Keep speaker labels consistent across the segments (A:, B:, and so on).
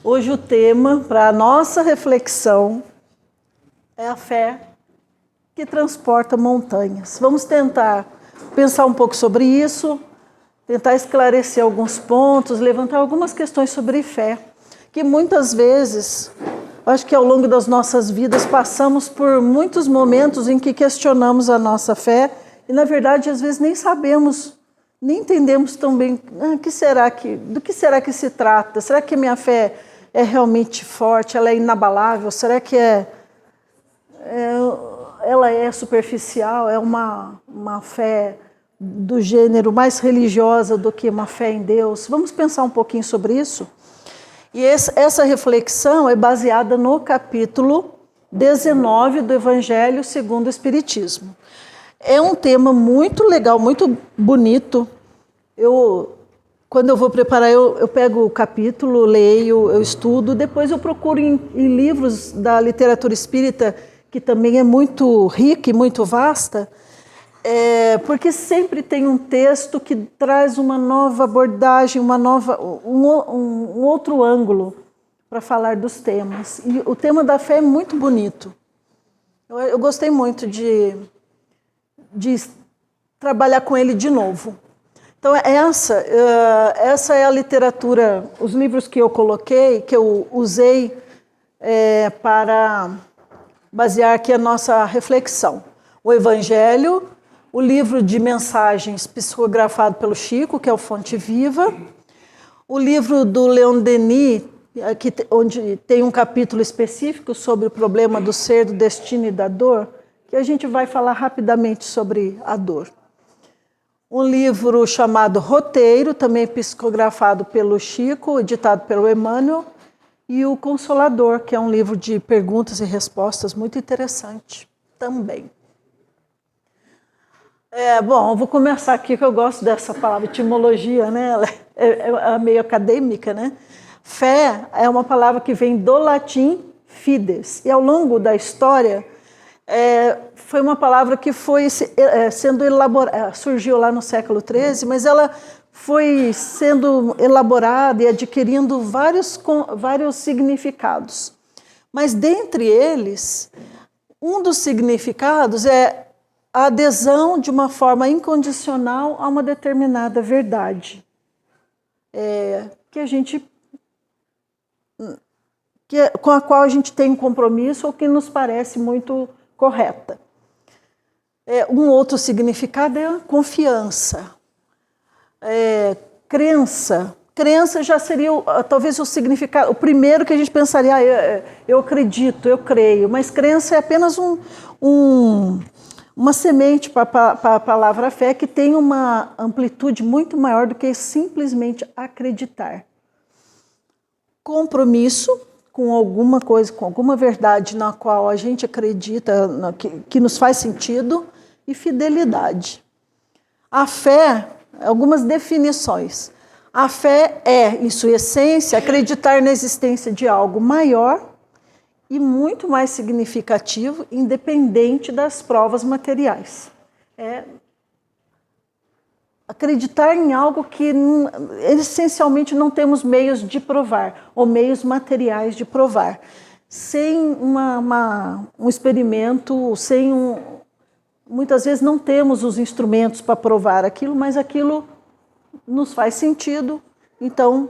A: Hoje o tema para a nossa reflexão é a fé que transporta montanhas. Vamos tentar pensar um pouco sobre isso, tentar esclarecer alguns pontos, levantar algumas questões sobre fé, que muitas vezes, acho que ao longo das nossas vidas, passamos por muitos momentos em que questionamos a nossa fé e, na verdade, às vezes nem sabemos, nem entendemos tão bem do que será que se trata. Será que a minha fé é realmente forte, ela é inabalável? Será que ela é superficial, é uma fé do gênero mais religiosa do que uma fé em Deus? Vamos pensar um pouquinho sobre isso? E essa reflexão é baseada no capítulo 19 do Evangelho segundo o Espiritismo. É um tema muito legal, muito bonito. Quando eu vou preparar, eu pego o capítulo, leio, eu estudo, depois eu procuro em livros da literatura espírita, que também é muito rica e muito vasta, porque sempre tem um texto que traz uma nova abordagem, um outro ângulo para falar dos temas. E o tema da fé é muito bonito. Eu gostei muito de trabalhar com ele de novo. Então, essa é a literatura, os livros que eu coloquei, que eu usei para basear aqui a nossa reflexão. O Evangelho, o livro de mensagens psicografado pelo Chico, que é o Fonte Viva, o livro do Leon Denis, onde tem um capítulo específico sobre o problema do ser, do destino e da dor, que a gente vai falar rapidamente sobre a dor. Um livro chamado Roteiro, também psicografado pelo Chico, editado pelo Emmanuel, e o Consolador, que é um livro de perguntas e respostas muito interessante também. Bom, eu vou começar aqui, que eu gosto dessa palavra etimologia, né? Ela é meio acadêmica, né? Fé é uma palavra que vem do latim fides, e ao longo da história foi uma palavra que foi sendo elaborada, surgiu lá no século XIII, mas ela foi sendo elaborada e adquirindo vários significados. Mas dentre eles, um dos significados é a adesão de uma forma incondicional a uma determinada verdade, com a qual a gente tem um compromisso ou que nos parece muito correta. Um outro significado é a confiança. Crença. Crença já seria talvez o significado, o primeiro que a gente pensaria, eu acredito, eu creio, mas crença é apenas uma semente para a palavra fé, que tem uma amplitude muito maior do que simplesmente acreditar. Compromisso com alguma coisa, com alguma verdade na qual a gente acredita, que nos faz sentido, e fidelidade. A fé, algumas definições. A fé é, em sua essência, acreditar na existência de algo maior e muito mais significativo, independente das provas materiais. Acreditar em algo que essencialmente não temos meios de provar, ou meios materiais de provar. Sem um experimento, muitas vezes não temos os instrumentos para provar aquilo, mas aquilo nos faz sentido, então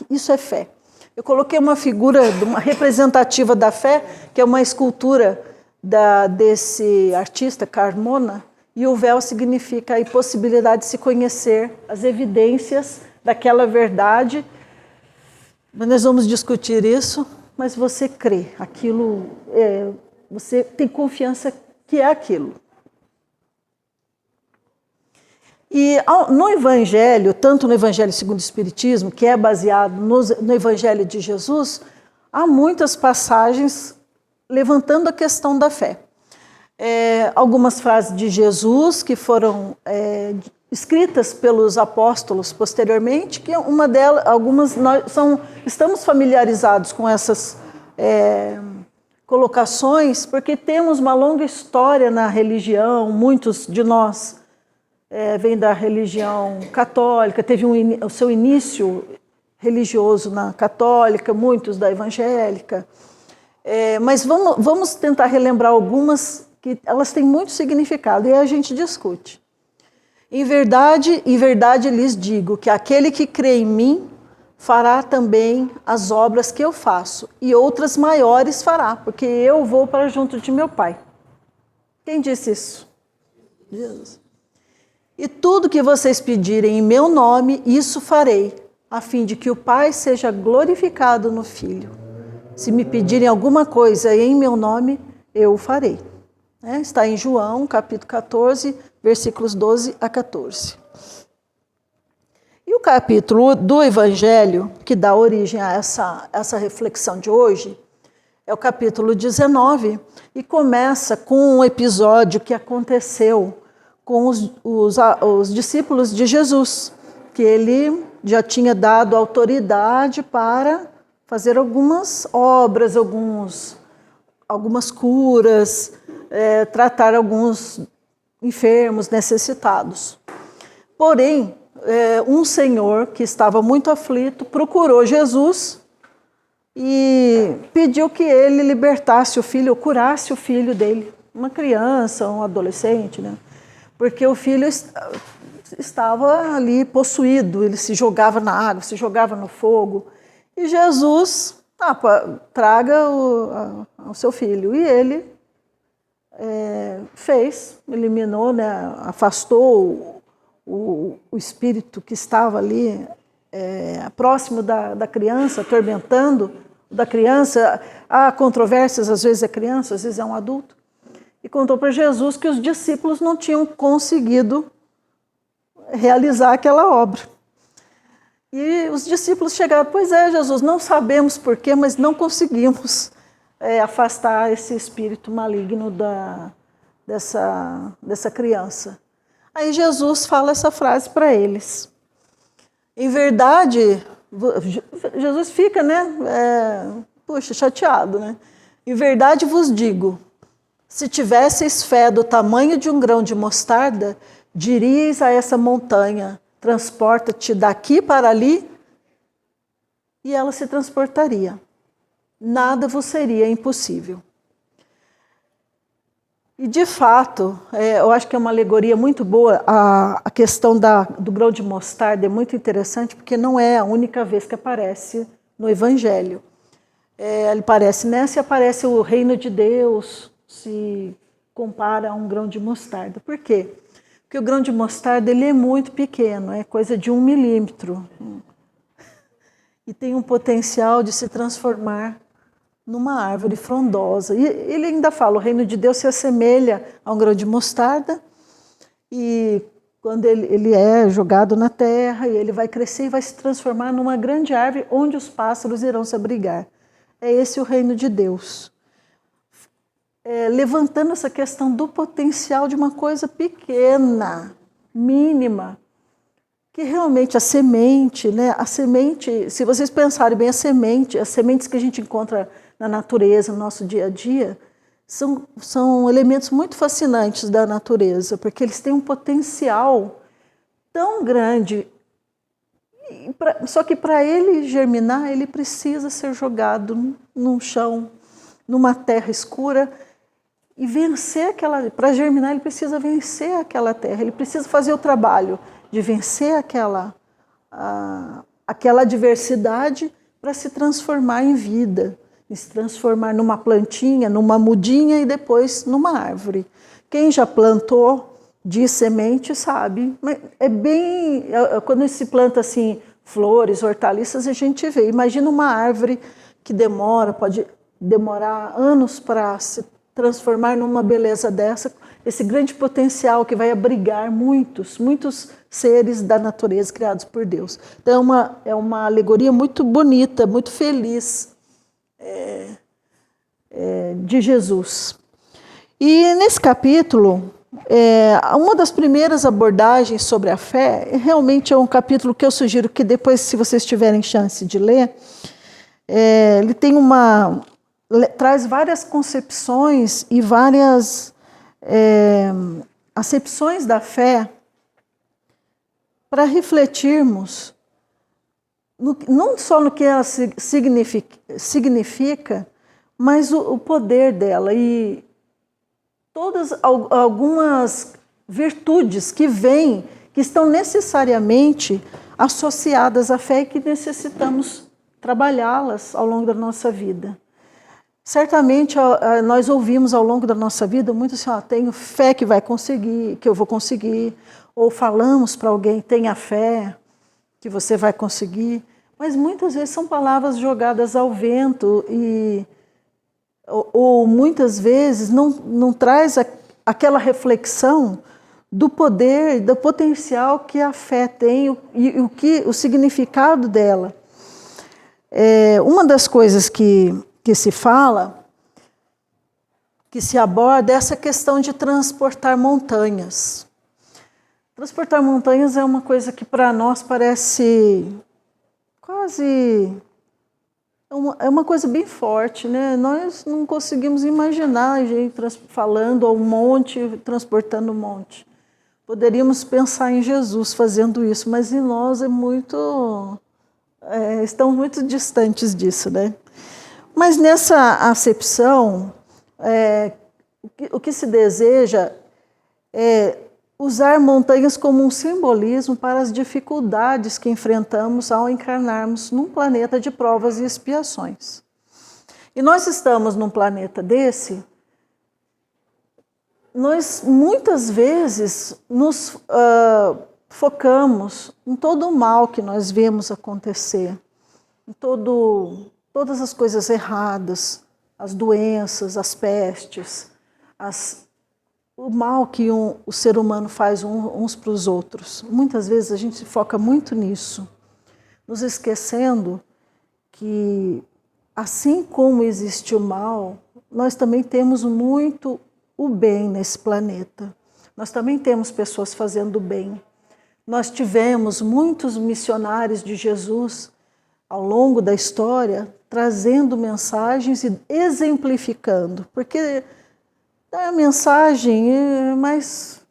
A: isso é fé. Eu coloquei uma figura uma representativa da fé, que é uma escultura desse artista, Carmona, e o véu significa a impossibilidade de se conhecer as evidências daquela verdade. Mas nós vamos discutir isso, mas você crê, aquilo, você tem confiança que é aquilo. E no Evangelho, tanto no Evangelho segundo o Espiritismo, que é baseado no Evangelho de Jesus, há muitas passagens levantando a questão da fé. Algumas frases de Jesus que foram escritas pelos apóstolos posteriormente, que uma delas, algumas estamos familiarizados com essas colocações, porque temos uma longa história na religião, muitos de nós vêm da religião católica, teve o seu início religioso na católica, muitos da evangélica. Mas vamos tentar relembrar algumas que elas têm muito significado, e aí a gente discute. Em verdade lhes digo que aquele que crê em mim fará também as obras que eu faço, e outras maiores fará, porque eu vou para junto de meu Pai. Quem disse isso? Jesus. E tudo que vocês pedirem em meu nome, isso farei, a fim de que o Pai seja glorificado no Filho. Se me pedirem alguma coisa em meu nome, eu o farei. Está em João, capítulo 14, versículos 12 a 14. E o capítulo do Evangelho, que dá origem a essa reflexão de hoje, é o capítulo 19, e começa com um episódio que aconteceu com os discípulos de Jesus, que ele já tinha dado autoridade para fazer algumas obras, algumas curas, tratar alguns enfermos, necessitados. Porém, um senhor que estava muito aflito procurou Jesus e pediu que ele libertasse o filho, ou curasse o filho dele, uma criança, um adolescente, né? Porque o filho estava ali possuído, ele se jogava na água, se jogava no fogo. E Jesus, traga o seu filho. E ele eliminou, né, afastou o espírito que estava ali próximo da criança, atormentando da criança. Há controvérsias, às vezes é criança, às vezes é um adulto. E contou para Jesus que os discípulos não tinham conseguido realizar aquela obra. E os discípulos chegaram: pois é, Jesus, não sabemos porquê, mas não conseguimos afastar esse espírito maligno dessa criança. Aí Jesus fala essa frase para eles. Em verdade, Jesus fica, chateado, né? Em verdade vos digo, se tivesseis fé do tamanho de um grão de mostarda, diríeis a essa montanha, transporta-te daqui para ali, e ela se transportaria. Nada vos seria impossível. E, de fato, eu acho que é uma alegoria muito boa. A questão do grão de mostarda é muito interessante, porque não é a única vez que aparece no Evangelho. Ele aparece nessa e aparece o reino de Deus, se compara a um grão de mostarda. Por quê? Porque o grão de mostarda ele é muito pequeno, é coisa de 1 milímetro. E tem um potencial de se transformar numa árvore frondosa. E ele ainda fala, o reino de Deus se assemelha a um grão de mostarda, e quando ele é jogado na terra, e ele vai crescer e vai se transformar numa grande árvore onde os pássaros irão se abrigar. É esse o reino de Deus. Levantando essa questão do potencial de uma coisa pequena, mínima, que realmente a semente, se vocês pensarem bem, as sementes que a gente encontra na natureza, no nosso dia a dia, são elementos muito fascinantes da natureza, porque eles têm um potencial tão grande, só que para ele germinar, ele precisa ser jogado num chão, numa terra escura, e vencer para germinar ele precisa vencer aquela terra, ele precisa fazer o trabalho de vencer aquela adversidade para se transformar em vida, se transformar numa plantinha, numa mudinha e depois numa árvore. Quem já plantou de semente sabe, mas quando se planta assim flores, hortaliças, a gente vê. Imagina uma árvore que pode demorar anos para se transformar numa beleza dessa, esse grande potencial que vai abrigar muitos seres da natureza criados por Deus. Então é uma alegoria muito bonita, muito feliz de Jesus. E nesse capítulo, uma das primeiras abordagens sobre a fé, realmente é um capítulo que eu sugiro que depois, se vocês tiverem chance de ler, ele tem traz várias concepções e várias acepções da fé para refletirmos não só no que ela significa, mas o poder dela e algumas virtudes que vêm, que estão necessariamente associadas à fé e que necessitamos trabalhá-las ao longo da nossa vida. Certamente nós ouvimos ao longo da nossa vida muito assim, tenho fé que vai conseguir, que eu vou conseguir, ou falamos para alguém, tenha fé que você vai conseguir, mas muitas vezes são palavras jogadas ao vento ou muitas vezes não traz aquela reflexão do poder, do potencial que a fé tem e o significado dela. Uma das coisas que se fala, que se aborda, é essa questão de transportar montanhas. Transportar montanhas é uma coisa que para nós parece quase... É uma coisa bem forte, né? Nós não conseguimos imaginar a gente falando ao monte, transportando um monte. Poderíamos pensar em Jesus fazendo isso, mas em nós estamos muito distantes disso, né? Mas nessa acepção, o que se deseja é usar montanhas como um simbolismo para as dificuldades que enfrentamos ao encarnarmos num planeta de provas e expiações. E nós estamos num planeta desse, nós muitas vezes nos focamos em todo o mal que nós vemos acontecer, em todas as coisas erradas, as doenças, as pestes, o mal que o ser humano faz uns para os outros. Muitas vezes a gente se foca muito nisso, nos esquecendo que, assim como existe o mal, nós também temos muito o bem nesse planeta. Nós também temos pessoas fazendo bem. Nós tivemos muitos missionários de Jesus ao longo da história trazendo mensagens e exemplificando, porque a mensagem, mas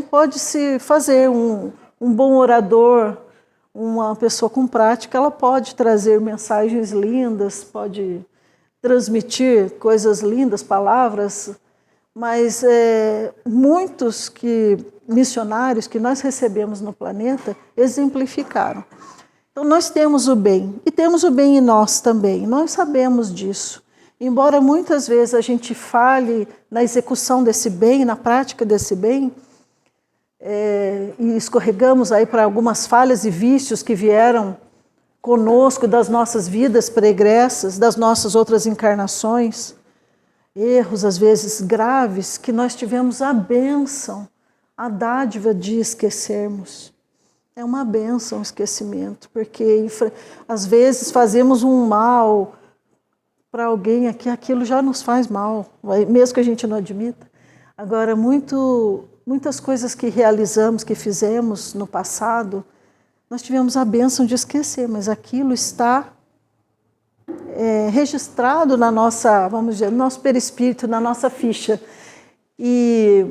A: pode-se fazer um bom orador, uma pessoa com prática, ela pode trazer mensagens lindas, pode transmitir coisas lindas, palavras, mas muitos missionários que nós recebemos no planeta exemplificaram. Então nós temos o bem, e temos o bem em nós também, nós sabemos disso. Embora muitas vezes a gente falhe na execução desse bem, na prática desse bem, e escorregamos aí para algumas falhas e vícios que vieram conosco das nossas vidas pregressas, das nossas outras encarnações, erros às vezes graves, que nós tivemos a bênção, a dádiva de esquecermos. É uma bênção o esquecimento, porque às vezes fazemos um mal para alguém aqui, aquilo já nos faz mal, mesmo que a gente não admita. Agora, muitas coisas que realizamos, que fizemos no passado, nós tivemos a bênção de esquecer, mas aquilo está registrado na nossa, vamos dizer, no nosso perispírito, na nossa ficha. E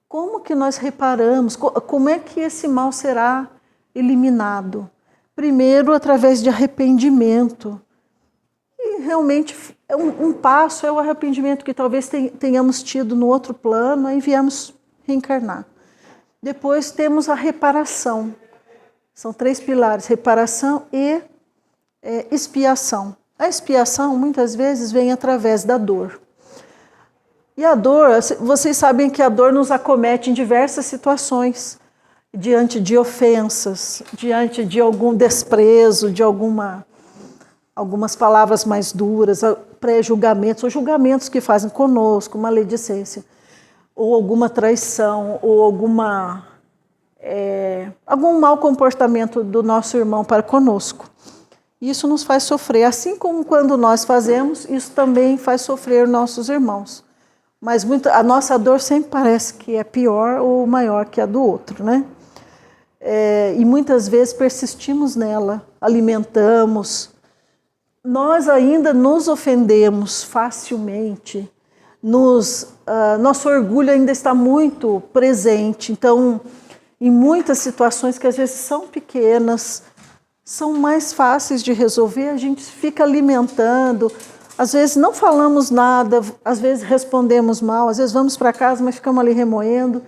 A: como que nós reparamos, como é que esse mal será eliminado? Primeiro, através de arrependimento. E realmente um passo é o arrependimento que talvez tenhamos tido no outro plano, aí viemos reencarnar. Depois temos a reparação. São 3 pilares: reparação e expiação. A expiação muitas vezes vem através da dor. E a dor, vocês sabem que a dor nos acomete em diversas situações, diante de ofensas, diante de algum desprezo, de algumas palavras mais duras, pré-julgamentos, ou julgamentos que fazem conosco, maledicência, ou alguma traição, ou algum mau comportamento do nosso irmão para conosco. Isso nos faz sofrer, assim como quando nós fazemos, isso também faz sofrer nossos irmãos. Mas a nossa dor sempre parece que é pior ou maior que a do outro, né? E muitas vezes persistimos nela, alimentamos. Nós ainda nos ofendemos facilmente, nosso orgulho ainda está muito presente. Então, em muitas situações que às vezes são pequenas, são mais fáceis de resolver, a gente fica alimentando, às vezes não falamos nada, às vezes respondemos mal, às vezes vamos para casa, mas ficamos ali remoendo,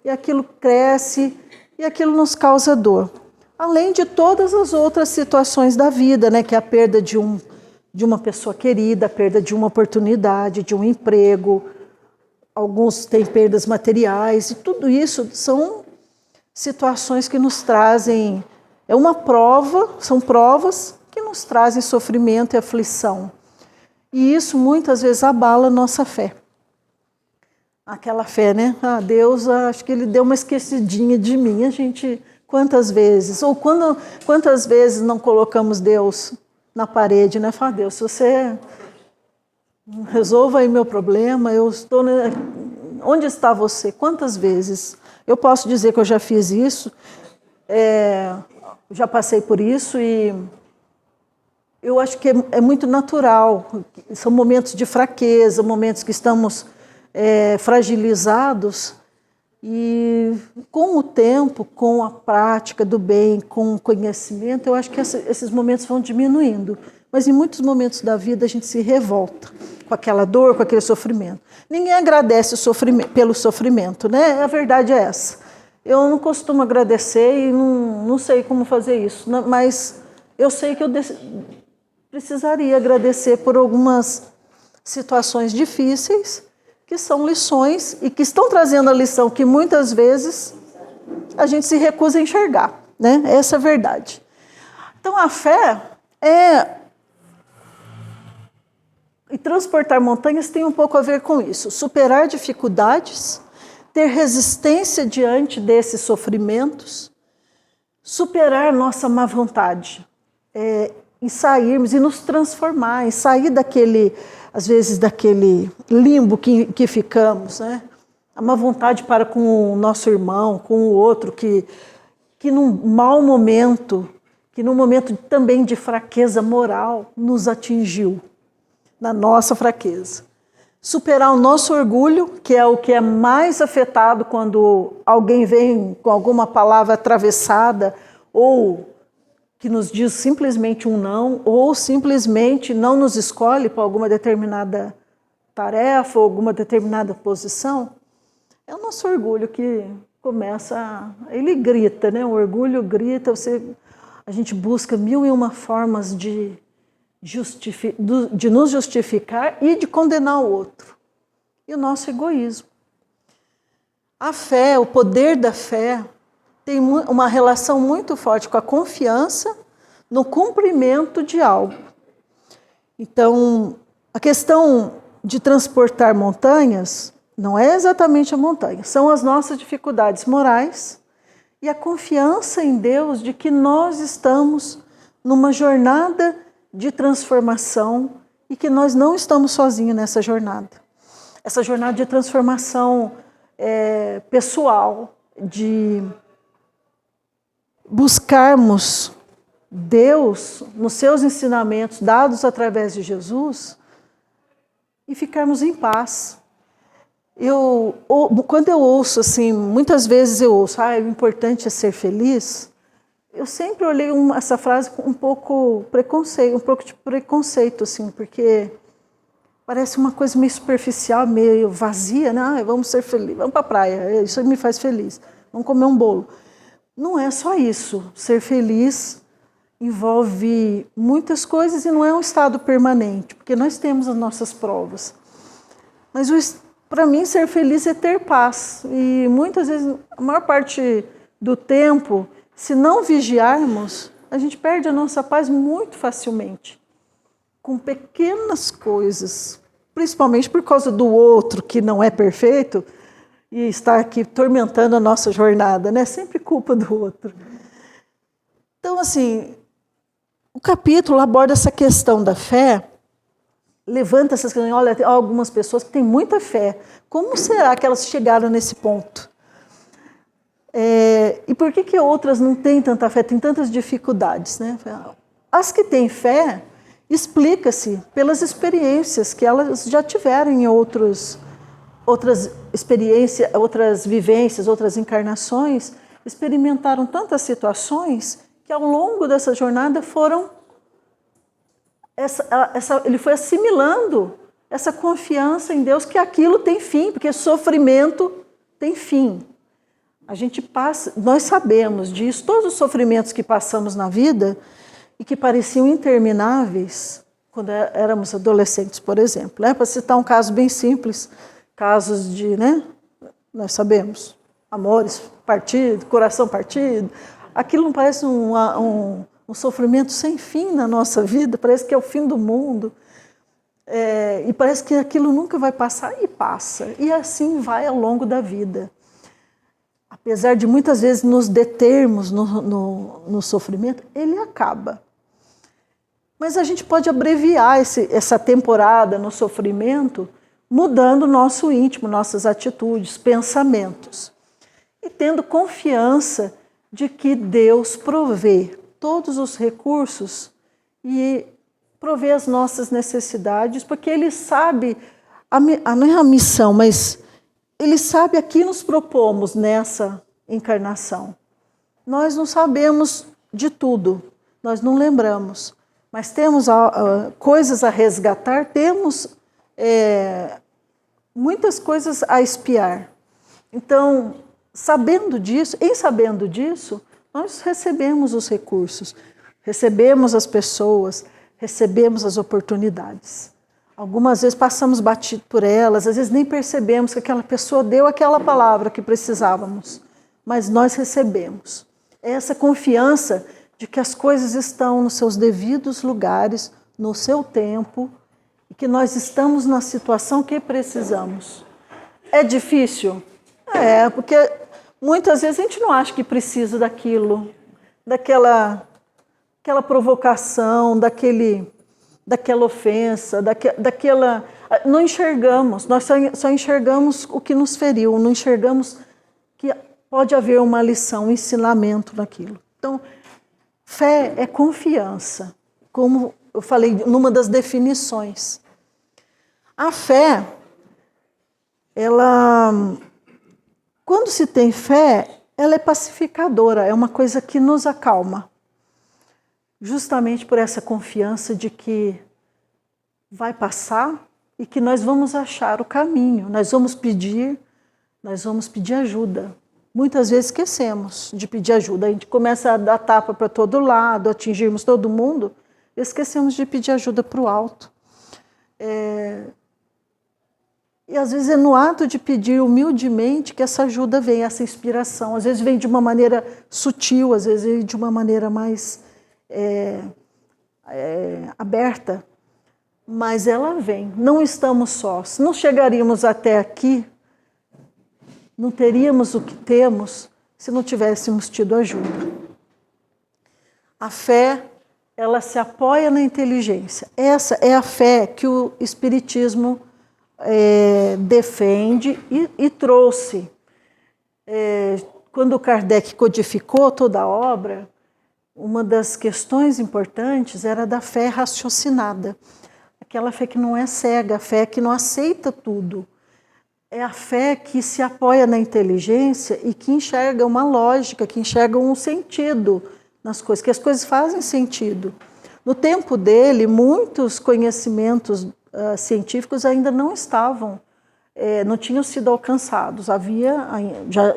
A: e aquilo cresce, e aquilo nos causa dor. Além de todas as outras situações da vida, né, que é a perda de uma pessoa querida, a perda de uma oportunidade, de um emprego, alguns têm perdas materiais, e tudo isso são situações que nos trazem, é uma prova, são provas que nos trazem sofrimento e aflição. E isso muitas vezes abala a nossa fé. Aquela fé, né? Ah, Deus, acho que Ele deu uma esquecidinha de mim. A gente, quantas vezes? Ou quantas vezes não colocamos Deus na parede, né? Fala, Deus, se você resolva aí meu problema, eu estou... Onde está você? Quantas vezes? Eu posso dizer que eu já fiz isso, já passei por isso e eu acho que é muito natural. São momentos de fraqueza, momentos que estamos fragilizados e com o tempo, com a prática do bem, com o conhecimento, eu acho que esses momentos vão diminuindo. Mas em muitos momentos da vida a gente se revolta com aquela dor, com aquele sofrimento. Ninguém agradece pelo sofrimento, né? A verdade é essa. Eu não costumo agradecer e não sei como fazer isso, mas eu sei que eu precisaria agradecer por algumas situações difíceis, que são lições e que estão trazendo a lição que muitas vezes a gente se recusa a enxergar, né? Essa é a verdade. Então a fé e transportar montanhas tem um pouco a ver com isso. Superar dificuldades, ter resistência diante desses sofrimentos, superar nossa má vontade, e sairmos e nos transformar, e sair daquele, às vezes, daquele limbo que ficamos, né? A má vontade para com o nosso irmão, com o outro, que num mau momento, que num momento também de fraqueza moral, nos atingiu, na nossa fraqueza. Superar o nosso orgulho, que é o que é mais afetado quando alguém vem com alguma palavra atravessada, ou que nos diz simplesmente um não, ou simplesmente não nos escolhe para alguma determinada tarefa ou alguma determinada posição. É o nosso orgulho que começa, ele grita, né? O orgulho grita, a gente busca 1001 formas de nos justificar e de condenar o outro. E o nosso egoísmo. A fé, o poder da fé, tem uma relação muito forte com a confiança no cumprimento de algo. Então, a questão de transportar montanhas não é exatamente a montanha, são as nossas dificuldades morais e a confiança em Deus de que nós estamos numa jornada de transformação e que nós não estamos sozinhos nessa jornada. Essa jornada de transformação pessoal, de buscarmos Deus nos seus ensinamentos dados através de Jesus e ficarmos em paz. Quando eu ouço, assim, muitas vezes eu ouço, o importante é ser feliz, eu sempre olhei essa frase com um pouco de preconceito, assim, porque parece uma coisa meio superficial, meio vazia, né? Vamos ser felizes, vamos para a praia, isso me faz feliz, vamos comer um bolo. Não é só isso, ser feliz envolve muitas coisas e não é um estado permanente, porque nós temos as nossas provas. Mas para mim ser feliz é ter paz, e muitas vezes, a maior parte do tempo, se não vigiarmos, a gente perde a nossa paz muito facilmente, com pequenas coisas, principalmente por causa do outro que não é perfeito e está aqui tormentando a nossa jornada, né? Sempre culpa do outro. Então, assim, o capítulo aborda essa questão da fé, levanta essas questões. Olha, tem algumas pessoas que têm muita fé. Como será que elas chegaram nesse ponto? E por que outras não têm tanta fé, têm tantas dificuldades, né? As que têm fé, explica-se pelas experiências que elas já tiveram em outras experiências, outras vivências, outras encarnações, experimentaram tantas situações que ao longo dessa jornada ele foi assimilando essa confiança em Deus, que aquilo tem fim, porque sofrimento tem fim. Nós sabemos disso, todos os sofrimentos que passamos na vida e que pareciam intermináveis quando éramos adolescentes, por exemplo. Para citar um caso bem simples, casos de, nós sabemos, amores partidos, coração partido, aquilo não parece um sofrimento sem fim na nossa vida, parece que é o fim do mundo. E parece que aquilo nunca vai passar, e passa. E assim vai ao longo da vida. Apesar de muitas vezes nos determos no sofrimento, ele acaba. Mas a gente pode abreviar essa temporada no sofrimento mudando o nosso íntimo, nossas atitudes, pensamentos. E tendo confiança de que Deus provê todos os recursos e provê as nossas necessidades, porque Ele sabe, não é a missão, mas Ele sabe a que nos propomos nessa encarnação. Nós não sabemos de tudo, nós não lembramos, mas temos coisas a resgatar, temos muitas coisas a espiar. Então, sabendo disso, nós recebemos os recursos, recebemos as pessoas, recebemos as oportunidades. Algumas vezes passamos batido por elas, às vezes nem percebemos que aquela pessoa deu aquela palavra que precisávamos, mas nós recebemos. É essa confiança de que as coisas estão nos seus devidos lugares, no seu tempo, e que nós estamos na situação que precisamos. É difícil? Porque muitas vezes a gente não acha que precisa daquilo, daquela provocação, daquela ofensa, daquela... Não enxergamos, nós só enxergamos o que nos feriu, não enxergamos que pode haver uma lição, um ensinamento naquilo. Então, fé é confiança, como eu falei numa das definições. A fé, quando se tem fé, ela é pacificadora, é uma coisa que nos acalma. Justamente por essa confiança de que vai passar e que nós vamos achar o caminho, nós vamos pedir ajuda. Muitas vezes esquecemos de pedir ajuda, a gente começa a dar tapa para todo lado, atingirmos todo mundo, esquecemos de pedir ajuda para o alto. E às vezes é no ato de pedir humildemente que essa ajuda vem, essa inspiração. Às vezes vem de uma maneira sutil, às vezes vem de uma maneira mais aberta, mas ela vem. Não estamos sós. Não chegaríamos até aqui, não teríamos o que temos se não tivéssemos tido ajuda. A fé, ela se apoia na inteligência. Essa é a fé que o Espiritismo defende e trouxe. Quando Kardec codificou toda a obra, uma das questões importantes era da fé raciocinada. Aquela fé que não é cega, a fé que não aceita tudo. É a fé que se apoia na inteligência e que enxerga uma lógica, que enxerga um sentido nas coisas, que as coisas fazem sentido. No tempo dele, muitos conhecimentos científicos ainda não estavam, não tinham sido alcançados.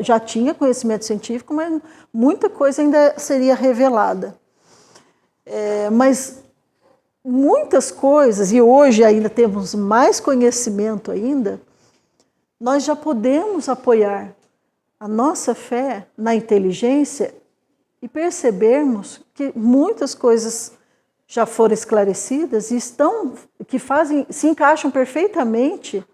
A: Já tinha conhecimento científico, mas muita coisa ainda seria revelada. Mas muitas coisas, e hoje ainda temos mais conhecimento ainda, nós já podemos apoiar a nossa fé na inteligência e percebermos que muitas coisas já foram esclarecidas e se encaixam perfeitamente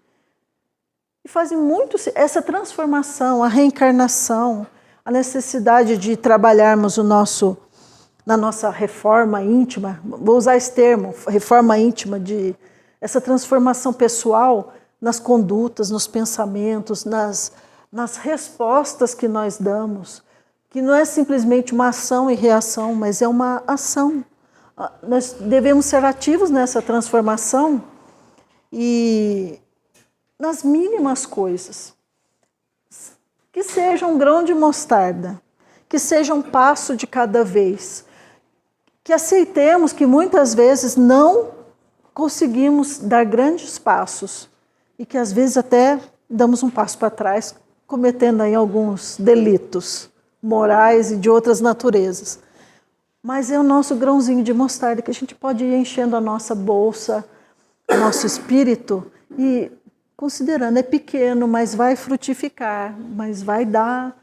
A: e fazem muito essa transformação, a reencarnação, a necessidade de trabalharmos na nossa reforma íntima, vou usar esse termo, reforma íntima, essa transformação pessoal nas condutas, nos pensamentos, nas respostas que nós damos, que não é simplesmente uma ação e reação, mas é uma ação. Nós devemos ser ativos nessa transformação e nas mínimas coisas. Que seja um grão de mostarda, que seja um passo de cada vez, que aceitemos que muitas vezes não conseguimos dar grandes passos e que às vezes até damos um passo para trás, cometendo aí alguns delitos morais e de outras naturezas. Mas é o nosso grãozinho de mostarda que a gente pode ir enchendo a nossa bolsa, o nosso espírito e considerando, é pequeno, mas vai frutificar, mas vai dar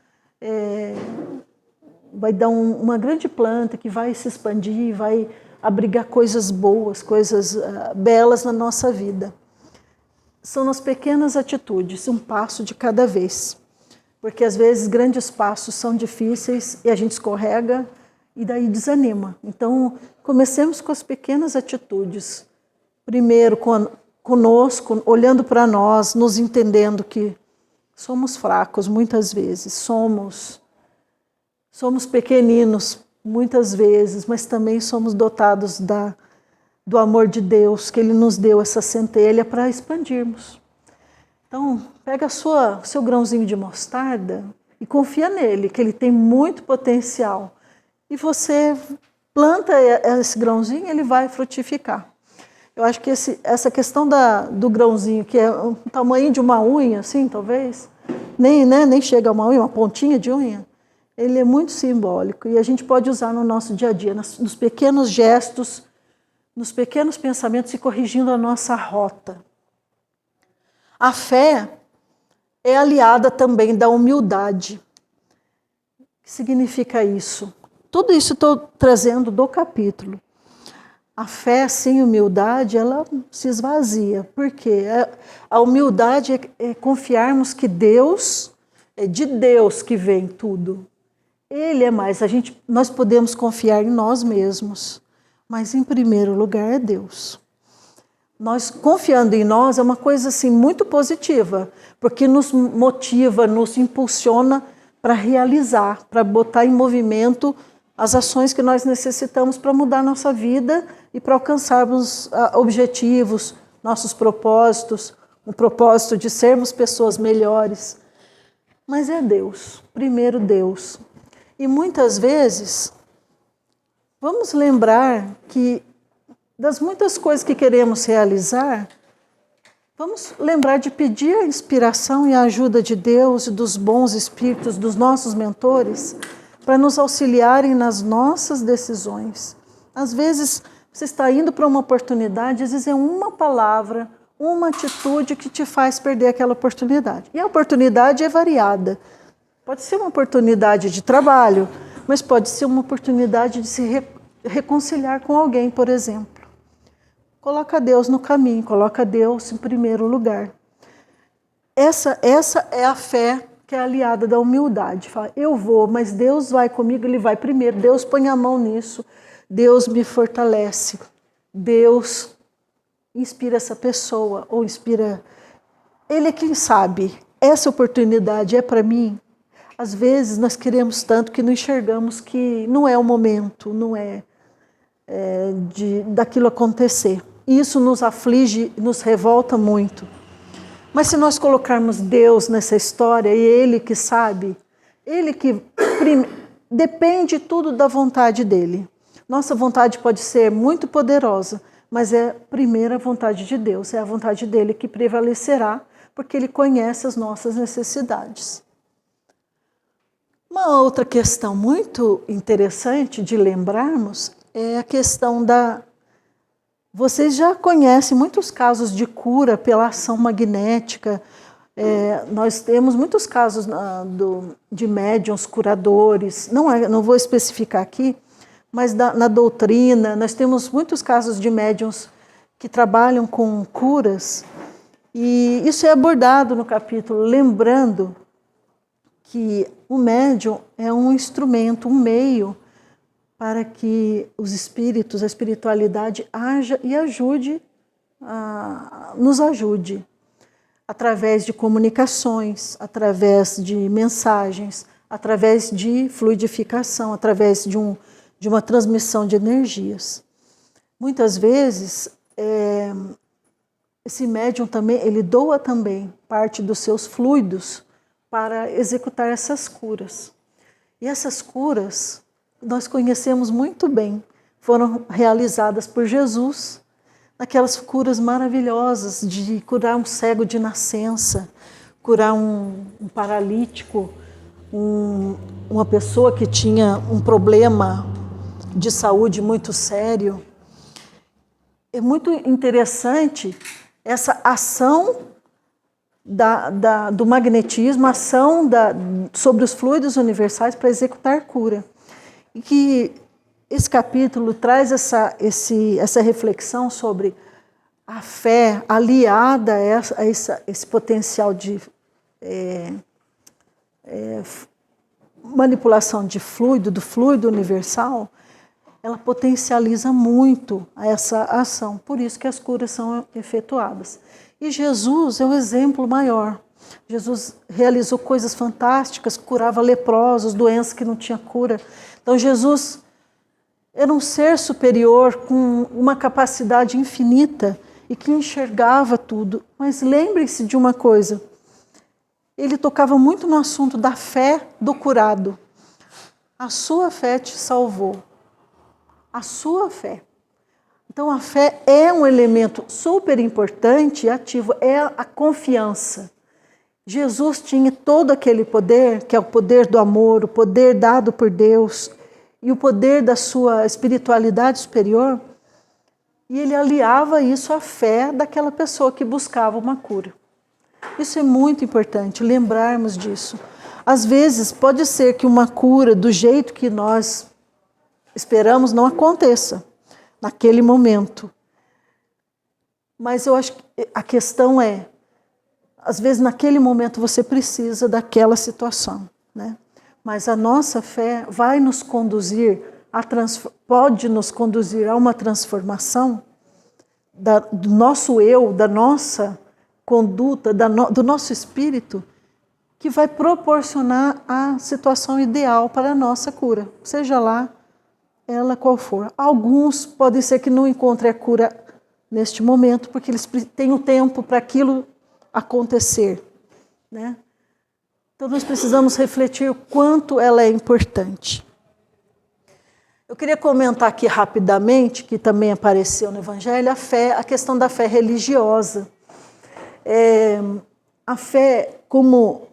A: uma grande planta que vai se expandir, vai abrigar coisas boas, coisas belas na nossa vida. São nas pequenas atitudes, um passo de cada vez. Porque às vezes grandes passos são difíceis e a gente escorrega e daí desanima. Então, comecemos com as pequenas atitudes. Primeiro conosco, olhando para nós, nos entendendo que somos fracos muitas vezes, somos pequeninos muitas vezes, mas também somos dotados do amor de Deus, que Ele nos deu essa centelha para expandirmos. Então, pega seu grãozinho de mostarda e confia nele, que ele tem muito potencial. E você planta esse grãozinho, ele vai frutificar. Eu acho que essa questão do grãozinho, que é o tamanho de uma unha, assim, talvez, nem chega a uma unha, uma pontinha de unha, ele é muito simbólico e a gente pode usar no nosso dia a dia, nos pequenos gestos, nos pequenos pensamentos e corrigindo a nossa rota. A fé é aliada também da humildade. O que significa isso? Tudo isso estou trazendo do capítulo. A fé sem humildade, ela se esvazia. Por quê? A humildade é confiarmos que Deus, é de Deus que vem tudo. Ele é mais. Nós podemos confiar em nós mesmos, mas em primeiro lugar é Deus. Nós confiando em nós é uma coisa assim muito positiva, porque nos motiva, nos impulsiona para realizar, para botar em movimento as ações que nós necessitamos para mudar nossa vida e para alcançarmos objetivos, nossos propósitos, o propósito de sermos pessoas melhores. Mas é Deus, primeiro Deus. E muitas vezes, vamos lembrar que das muitas coisas que queremos realizar, vamos lembrar de pedir a inspiração e a ajuda de Deus e dos bons espíritos, dos nossos mentores, para nos auxiliarem nas nossas decisões. Às vezes, você está indo para uma oportunidade, às vezes é uma palavra, uma atitude que te faz perder aquela oportunidade. E a oportunidade é variada. Pode ser uma oportunidade de trabalho, mas pode ser uma oportunidade de se reconciliar com alguém, por exemplo. Coloca Deus no caminho, coloca Deus em primeiro lugar. Essa é a fé que é aliada da humildade. Fala, eu vou, mas Deus vai comigo, Ele vai primeiro. Deus põe a mão nisso, Deus me fortalece. Deus inspira essa pessoa, ou inspira... Ele é quem sabe, essa oportunidade é para mim. Às vezes nós queremos tanto que não enxergamos que não é o momento, não é daquilo acontecer. Isso nos aflige, nos revolta muito. Mas se nós colocarmos Deus nessa história, e Ele que sabe, Ele que depende tudo da vontade dEle. Nossa vontade pode ser muito poderosa, mas é a primeira vontade de Deus, é a vontade dEle que prevalecerá, porque Ele conhece as nossas necessidades. Uma outra questão muito interessante de lembrarmos é a questão da... Vocês já conhecem muitos casos de cura pela ação magnética. Nós temos muitos casos de médiuns curadores. Não vou especificar aqui, mas na doutrina nós temos muitos casos de médiuns que trabalham com curas. E isso é abordado no capítulo, lembrando que o médium é um instrumento, um meio para que os espíritos, a espiritualidade haja e nos ajude através de comunicações, através de mensagens, através de fluidificação, através de uma transmissão de energias. Muitas vezes, esse médium também, ele doa também parte dos seus fluidos para executar essas curas. E essas curas nós conhecemos muito bem. foram realizadas por Jesus, naquelas curas maravilhosas de curar um cego de nascença, curar um paralítico, uma pessoa que tinha um problema de saúde muito sério. É muito interessante essa ação do magnetismo, a ação sobre os fluidos universais para executar cura. E que esse capítulo traz essa reflexão sobre a fé aliada a esse potencial de manipulação de fluido, do fluido universal. Ela potencializa muito essa ação, por isso que as curas são efetuadas. E Jesus é o exemplo maior. Jesus realizou coisas fantásticas, curava leprosos, doenças que não tinham cura. Então Jesus era um ser superior com uma capacidade infinita e que enxergava tudo. Mas lembre-se de uma coisa, ele tocava muito no assunto da fé do curado. A sua fé te salvou. A sua fé. Então a fé é um elemento super importante e ativo, é a confiança. Jesus tinha todo aquele poder, que é o poder do amor, o poder dado por Deus e o poder da sua espiritualidade superior, e ele aliava isso à fé daquela pessoa que buscava uma cura. Isso é muito importante, lembrarmos disso. Às vezes pode ser que uma cura do jeito que nós esperamos não aconteça naquele momento. Mas eu acho que a questão é, às vezes naquele momento você precisa daquela situação, né? Mas a nossa fé vai nos conduzir, pode nos conduzir a uma transformação do nosso eu, da nossa conduta, do nosso espírito, que vai proporcionar a situação ideal para a nossa cura, seja lá ela qual for. Alguns podem ser que não encontrem a cura neste momento, porque eles têm o tempo para aquilo acontecer, né? Então nós precisamos refletir o quanto ela é importante. Eu queria comentar aqui rapidamente, que também apareceu no Evangelho, a questão da fé religiosa. A fé, como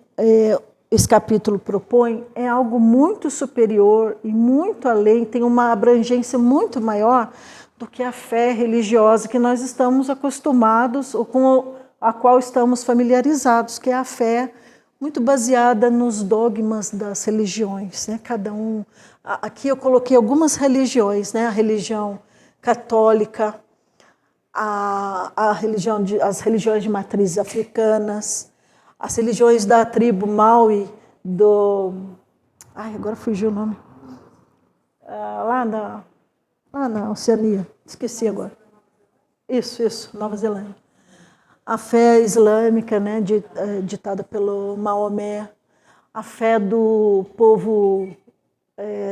A: esse capítulo propõe, é algo muito superior e muito além, tem uma abrangência muito maior do que a fé religiosa que nós estamos acostumados ou com a qual estamos familiarizados, que é a fé muito baseada nos dogmas das religiões, né? Cada um. Aqui eu coloquei algumas religiões, né? A religião católica, as religiões de matrizes africanas, as religiões da tribo Maui agora fugiu o nome. Lá na Oceania, esqueci agora. Isso, Nova Zelândia. A fé islâmica, né, ditada pelo Maomé, a fé do povo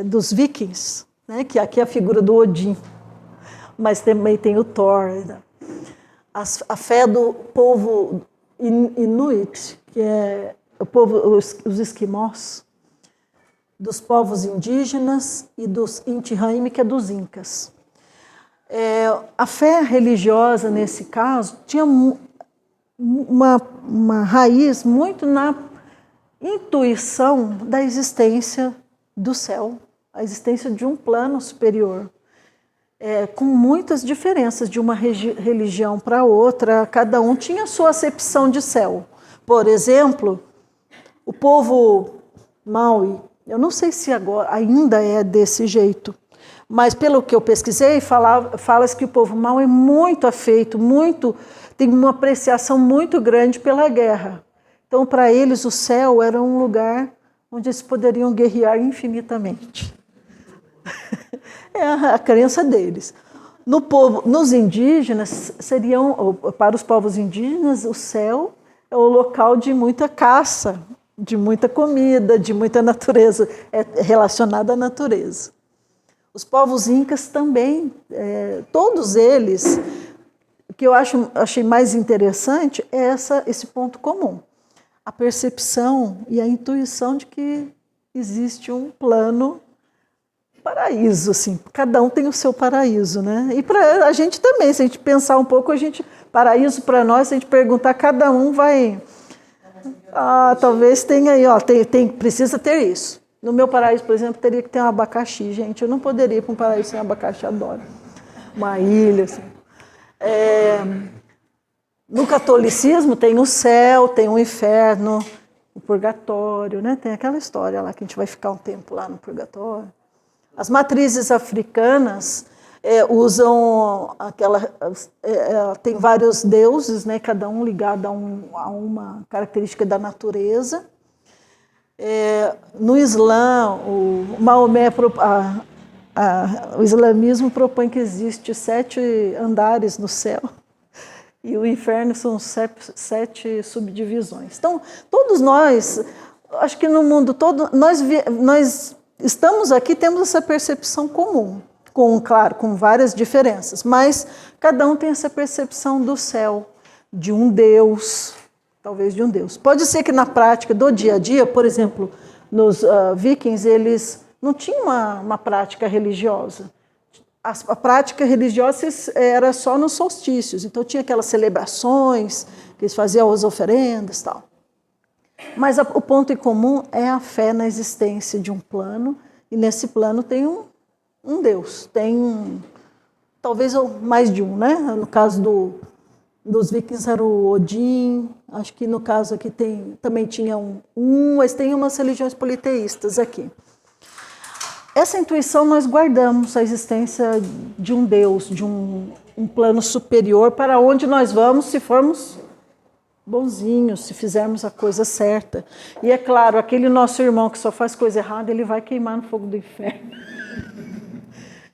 A: dos vikings, né, que aqui é a figura do Odin, mas também tem o Thor. Né? A fé do povo Inuit, que é o povo, os esquimós, dos povos indígenas e dos Inti Raymi, que é dos incas. A fé religiosa, nesse caso, tinha uma raiz muito na intuição da existência do céu, a existência de um plano superior, com muitas diferenças de uma religião para outra, cada um tinha a sua acepção de céu. Por exemplo, o povo Maui, eu não sei se agora ainda é desse jeito, mas pelo que eu pesquisei, fala-se que o povo Maui é muito afeito, tem uma apreciação muito grande pela guerra. Então, para eles, o céu era um lugar onde eles poderiam guerrear infinitamente. É a crença deles. Nos indígenas, para os povos indígenas, o céu é o local de muita caça, de muita comida, de muita natureza, é relacionado à natureza. Os povos incas também, todos eles, o que eu achei mais interessante é esse ponto comum. A percepção e a intuição de que existe um plano paraíso, assim. Cada um tem o seu paraíso, né? E para a gente também, se a gente pensar um pouco, paraíso para nós, se a gente perguntar, cada um vai... talvez tenha aí, precisa ter isso. No meu paraíso, por exemplo, teria que ter um abacaxi, gente. Eu não poderia ir para um paraíso sem abacaxi, adoro. Uma ilha, assim. No catolicismo tem o céu, tem o inferno, o purgatório, né? Tem aquela história lá que a gente vai ficar um tempo lá no purgatório. As matrizes africanas usam tem vários deuses, né? Cada um ligado a uma característica da natureza. No Islã, o Maomé, o islamismo propõe que existe 7 andares no céu. E o inferno são 7 subdivisões. Então, todos nós, acho que no mundo todo, nós estamos aqui, temos essa percepção comum, claro, com várias diferenças, mas cada um tem essa percepção do céu, de um Deus, talvez de um Deus. Pode ser que na prática do dia a dia, por exemplo, nos vikings, eles não tinham uma prática religiosa. A prática religiosa era só nos solstícios, então tinha aquelas celebrações, que eles faziam as oferendas e tal. Mas o ponto em comum é a fé na existência de um plano, e nesse plano tem um Deus, talvez mais de um, né? No caso dos vikings era o Odin, acho que no caso aqui também tinha mas tem umas religiões politeístas aqui. Essa intuição nós guardamos, a existência de um Deus, de um plano superior para onde nós vamos se formos bonzinhos, se fizermos a coisa certa. E é claro, aquele nosso irmão que só faz coisa errada, ele vai queimar no fogo do inferno.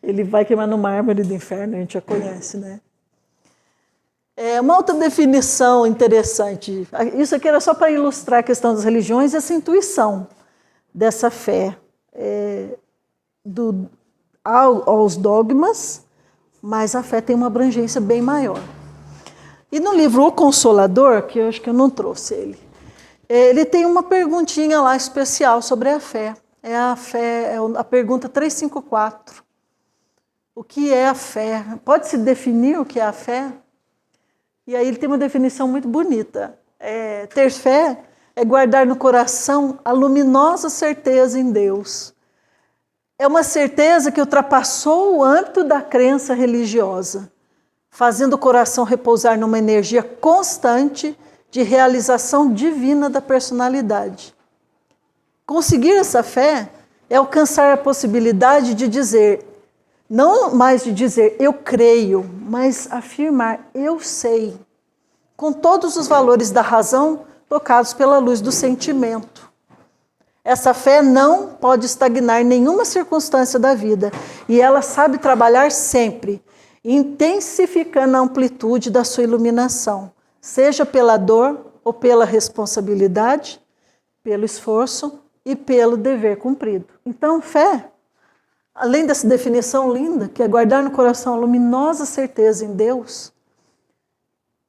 A: Ele vai queimar no mármore do inferno, a gente já conhece, né? Uma outra definição interessante, isso aqui era só para ilustrar a questão das religiões, essa intuição dessa fé. Aos dogmas, mas a fé tem uma abrangência bem maior. E no livro O Consolador, que eu acho que eu não trouxe ele tem uma perguntinha lá especial sobre a fé. É a pergunta 354. O que é a fé? Pode-se definir o que é a fé? E aí ele tem uma definição muito bonita. Ter fé é guardar no coração a luminosa certeza em Deus. É uma certeza que ultrapassou o âmbito da crença religiosa, fazendo o coração repousar numa energia constante de realização divina da personalidade. Conseguir essa fé é alcançar a possibilidade de dizer, não mais de dizer eu creio, mas afirmar eu sei, com todos os valores da razão tocados pela luz do sentimento. Essa fé não pode estagnar em nenhuma circunstância da vida e ela sabe trabalhar sempre, intensificando a amplitude da sua iluminação, seja pela dor ou pela responsabilidade, pelo esforço e pelo dever cumprido. Então, fé, além dessa definição linda, que é guardar no coração a luminosa certeza em Deus,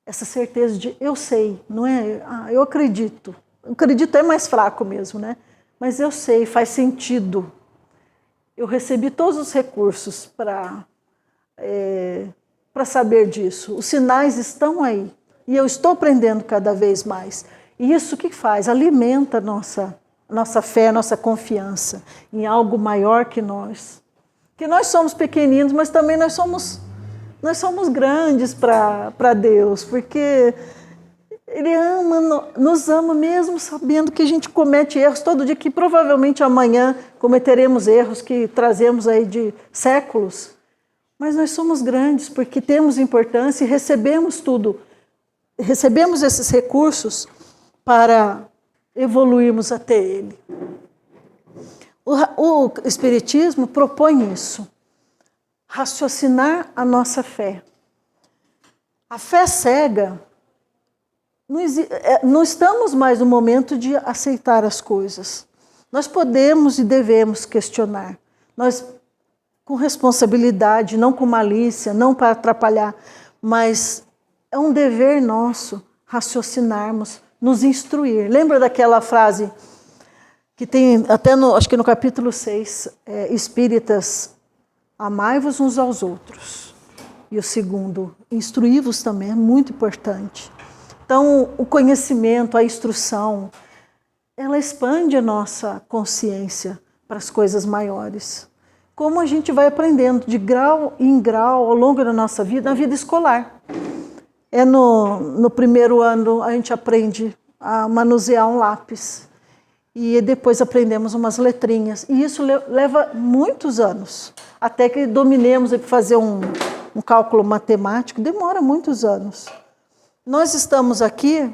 A: essa certeza de eu sei, não é eu acredito. Acredito é mais fraco mesmo, né? Mas eu sei, faz sentido. Eu recebi todos os recursos para saber disso. Os sinais estão aí. E eu estou aprendendo cada vez mais. E isso o que faz? Alimenta a nossa fé, a nossa confiança em algo maior que nós. Que nós somos pequeninos, mas também nós somos grandes para Deus, porque Ele nos ama mesmo sabendo que a gente comete erros todo dia, que provavelmente amanhã cometeremos erros que trazemos aí de séculos. Mas nós somos grandes porque temos importância e recebemos tudo. Recebemos esses recursos para evoluirmos até Ele. O Espiritismo propõe isso. Raciocinar a nossa fé. A fé cega, não estamos mais no momento de aceitar as coisas. Nós podemos e devemos questionar. Nós, com responsabilidade, não com malícia, não para atrapalhar, mas é um dever nosso raciocinarmos, nos instruir. Lembra daquela frase que tem até, acho que no capítulo 6, espíritas, amai-vos uns aos outros. E o segundo, instruí-vos também, é muito importante. Então, o conhecimento, a instrução, ela expande a nossa consciência para as coisas maiores. Como a gente vai aprendendo de grau em grau ao longo da nossa vida, na vida escolar. No primeiro ano a gente aprende a manusear um lápis e depois aprendemos umas letrinhas. E isso leva muitos anos, até que dominemos e fazer um cálculo matemático, demora muitos anos. Nós estamos aqui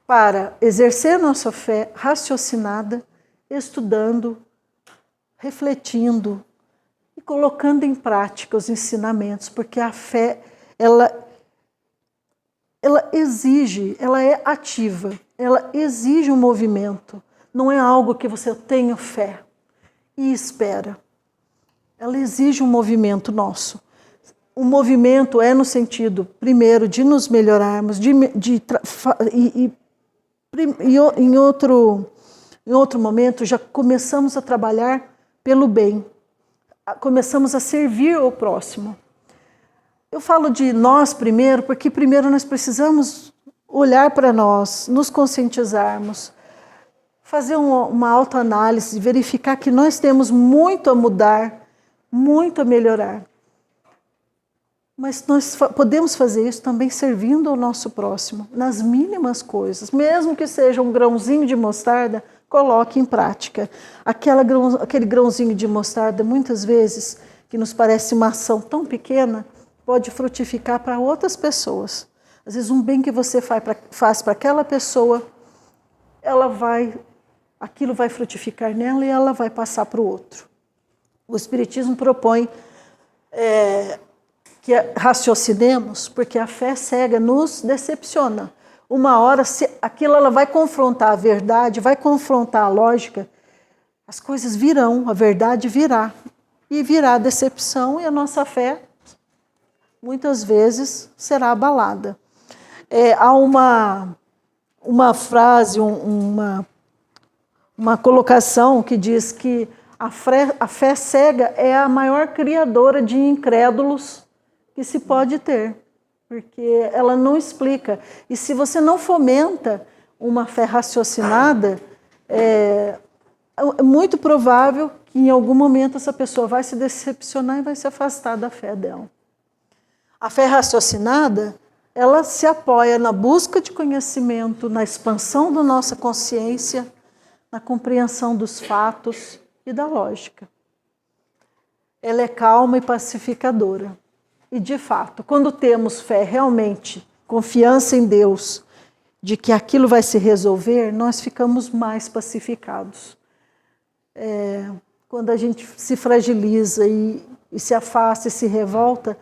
A: para exercer nossa fé raciocinada, estudando, refletindo e colocando em prática os ensinamentos, porque a fé, ela exige, ela é ativa, ela exige um movimento. Não é algo que você tenha fé e espera. Ela exige um movimento nosso. O movimento é no sentido, primeiro, de nos melhorarmos, em outro momento já começamos a trabalhar pelo bem, começamos a servir ao próximo. Eu falo de nós primeiro, porque primeiro nós precisamos olhar para nós, nos conscientizarmos, fazer uma autoanálise, verificar que nós temos muito a mudar, muito a melhorar. Mas nós podemos fazer isso também servindo ao nosso próximo, nas mínimas coisas. Mesmo que seja um grãozinho de mostarda, coloque em prática. Aquele grãozinho de mostarda, muitas vezes, que nos parece uma ação tão pequena, pode frutificar para outras pessoas. Às vezes um bem que você faz para aquela pessoa, aquilo vai frutificar nela e ela vai passar para o outro. O Espiritismo propõe que raciocinemos, porque a fé cega nos decepciona. Uma hora, se aquilo ela vai confrontar a verdade, vai confrontar a lógica, as coisas virão, a verdade virá. E virá a decepção e a nossa fé, muitas vezes, será abalada. Há uma frase, uma colocação que diz que a fé cega é a maior criadora de incrédulos que se pode ter, porque ela não explica. E se você não fomenta uma fé raciocinada, é muito provável que em algum momento essa pessoa vai se decepcionar e vai se afastar da fé dela. A fé raciocinada, ela se apoia na busca de conhecimento, na expansão da nossa consciência, na compreensão dos fatos e da lógica. Ela é calma e pacificadora. E, de fato, quando temos fé realmente, confiança em Deus, de que aquilo vai se resolver, nós ficamos mais pacificados. Quando a gente se fragiliza e se afasta e se revolta,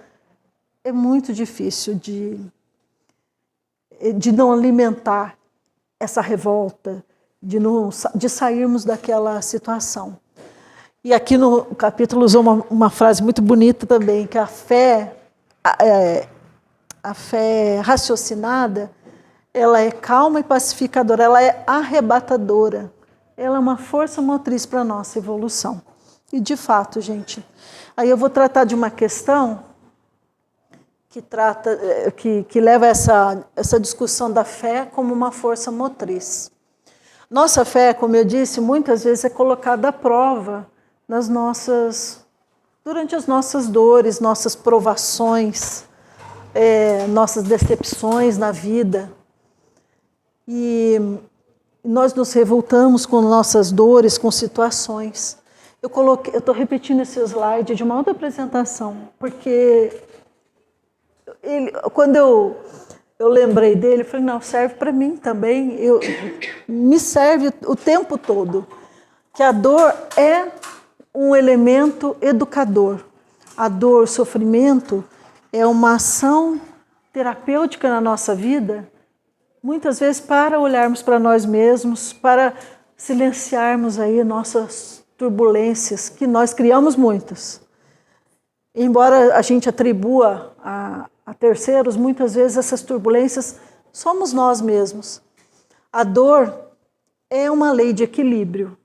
A: é muito difícil de não alimentar essa revolta, de sairmos daquela situação. E aqui no capítulo usou uma frase muito bonita também, que a fé raciocinada, ela é calma e pacificadora, ela é arrebatadora, ela é uma força motriz para a nossa evolução. E de fato, gente, aí eu vou tratar de uma questão que leva essa discussão da fé como uma força motriz. Nossa fé, como eu disse, muitas vezes é colocada à prova durante as nossas dores, nossas provações, nossas decepções na vida. E nós nos revoltamos com nossas dores, com situações. Eu estou repetindo esse slide de uma outra apresentação, porque quando eu lembrei dele, eu falei, não, serve para mim também, me serve o tempo todo, que a dor é um elemento educador. A dor, o sofrimento, é uma ação terapêutica na nossa vida, muitas vezes para olharmos para nós mesmos, para silenciarmos aí nossas turbulências, que nós criamos muitas. Embora a gente atribua a terceiros, muitas vezes essas turbulências somos nós mesmos. A dor é uma lei de equilíbrio.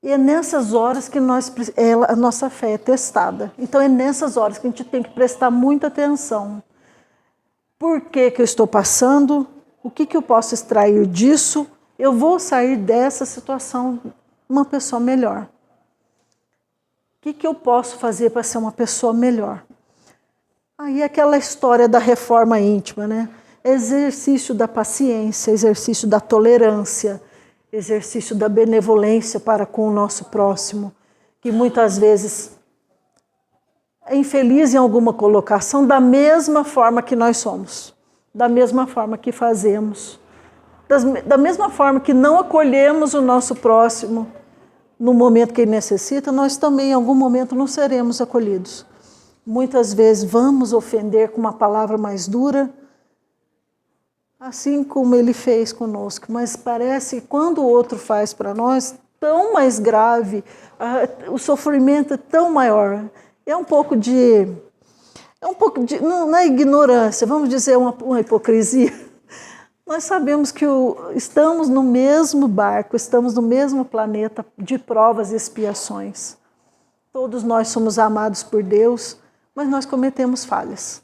A: E é nessas horas que a nossa fé é testada. Então é nessas horas que a gente tem que prestar muita atenção. Por que eu estou passando? O que eu posso extrair disso? Eu vou sair dessa situação uma pessoa melhor. O que eu posso fazer para ser uma pessoa melhor? Aí aquela história da reforma íntima, né? Exercício da paciência, exercício da tolerância, exercício da benevolência para com o nosso próximo, que muitas vezes é infeliz em alguma colocação, da mesma forma que nós somos, da mesma forma que fazemos, da mesma forma que não acolhemos o nosso próximo no momento que ele necessita, nós também em algum momento não seremos acolhidos. Muitas vezes vamos ofender com uma palavra mais dura, assim como ele fez conosco, mas parece que quando o outro faz para nós, tão mais grave, o sofrimento é tão maior. É um pouco de não é ignorância, vamos dizer uma hipocrisia. Nós sabemos que estamos no mesmo barco, estamos no mesmo planeta de provas e expiações. Todos nós somos amados por Deus, mas nós cometemos falhas.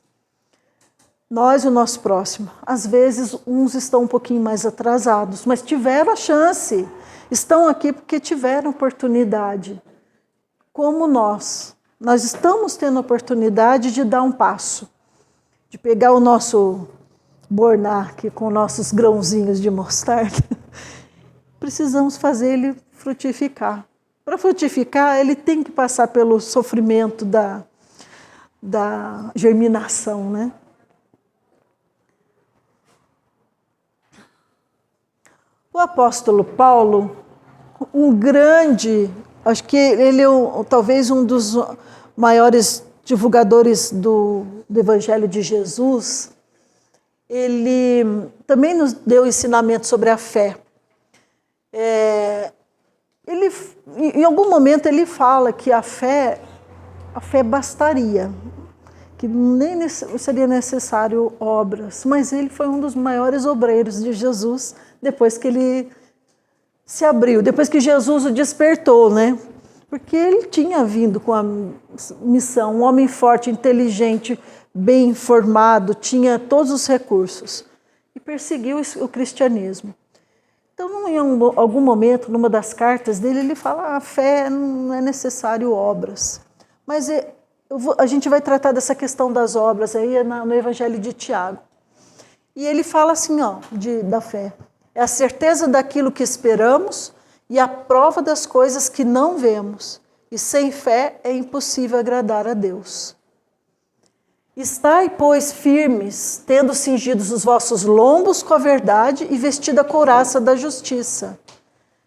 A: Nós e o nosso próximo. Às vezes, uns estão um pouquinho mais atrasados, mas tiveram a chance. Estão aqui porque tiveram oportunidade. Como nós estamos tendo a oportunidade de dar um passo, de pegar o nosso bornaque com nossos grãozinhos de mostarda. Precisamos fazer ele frutificar. Para frutificar, ele tem que passar pelo sofrimento da germinação, né? O apóstolo Paulo, acho que ele é talvez um dos maiores divulgadores do Evangelho de Jesus, ele também nos deu ensinamento sobre a fé. Em algum momento ele fala que a fé bastaria, que nem seria necessário obras, mas ele foi um dos maiores obreiros de Jesus depois que ele se abriu, depois que Jesus o despertou, né? Porque ele tinha vindo com a missão, um homem forte, inteligente, bem informado, tinha todos os recursos e perseguiu o cristianismo. Então, em algum momento, numa das cartas dele, ele fala: a fé não é necessário obras. Mas a gente vai tratar dessa questão das obras aí no Evangelho de Tiago. E ele fala assim, da fé: é a certeza daquilo que esperamos e a prova das coisas que não vemos. E sem fé é impossível agradar a Deus. Estai, pois, firmes, tendo cingidos os vossos lombos com a verdade e vestida a couraça da justiça,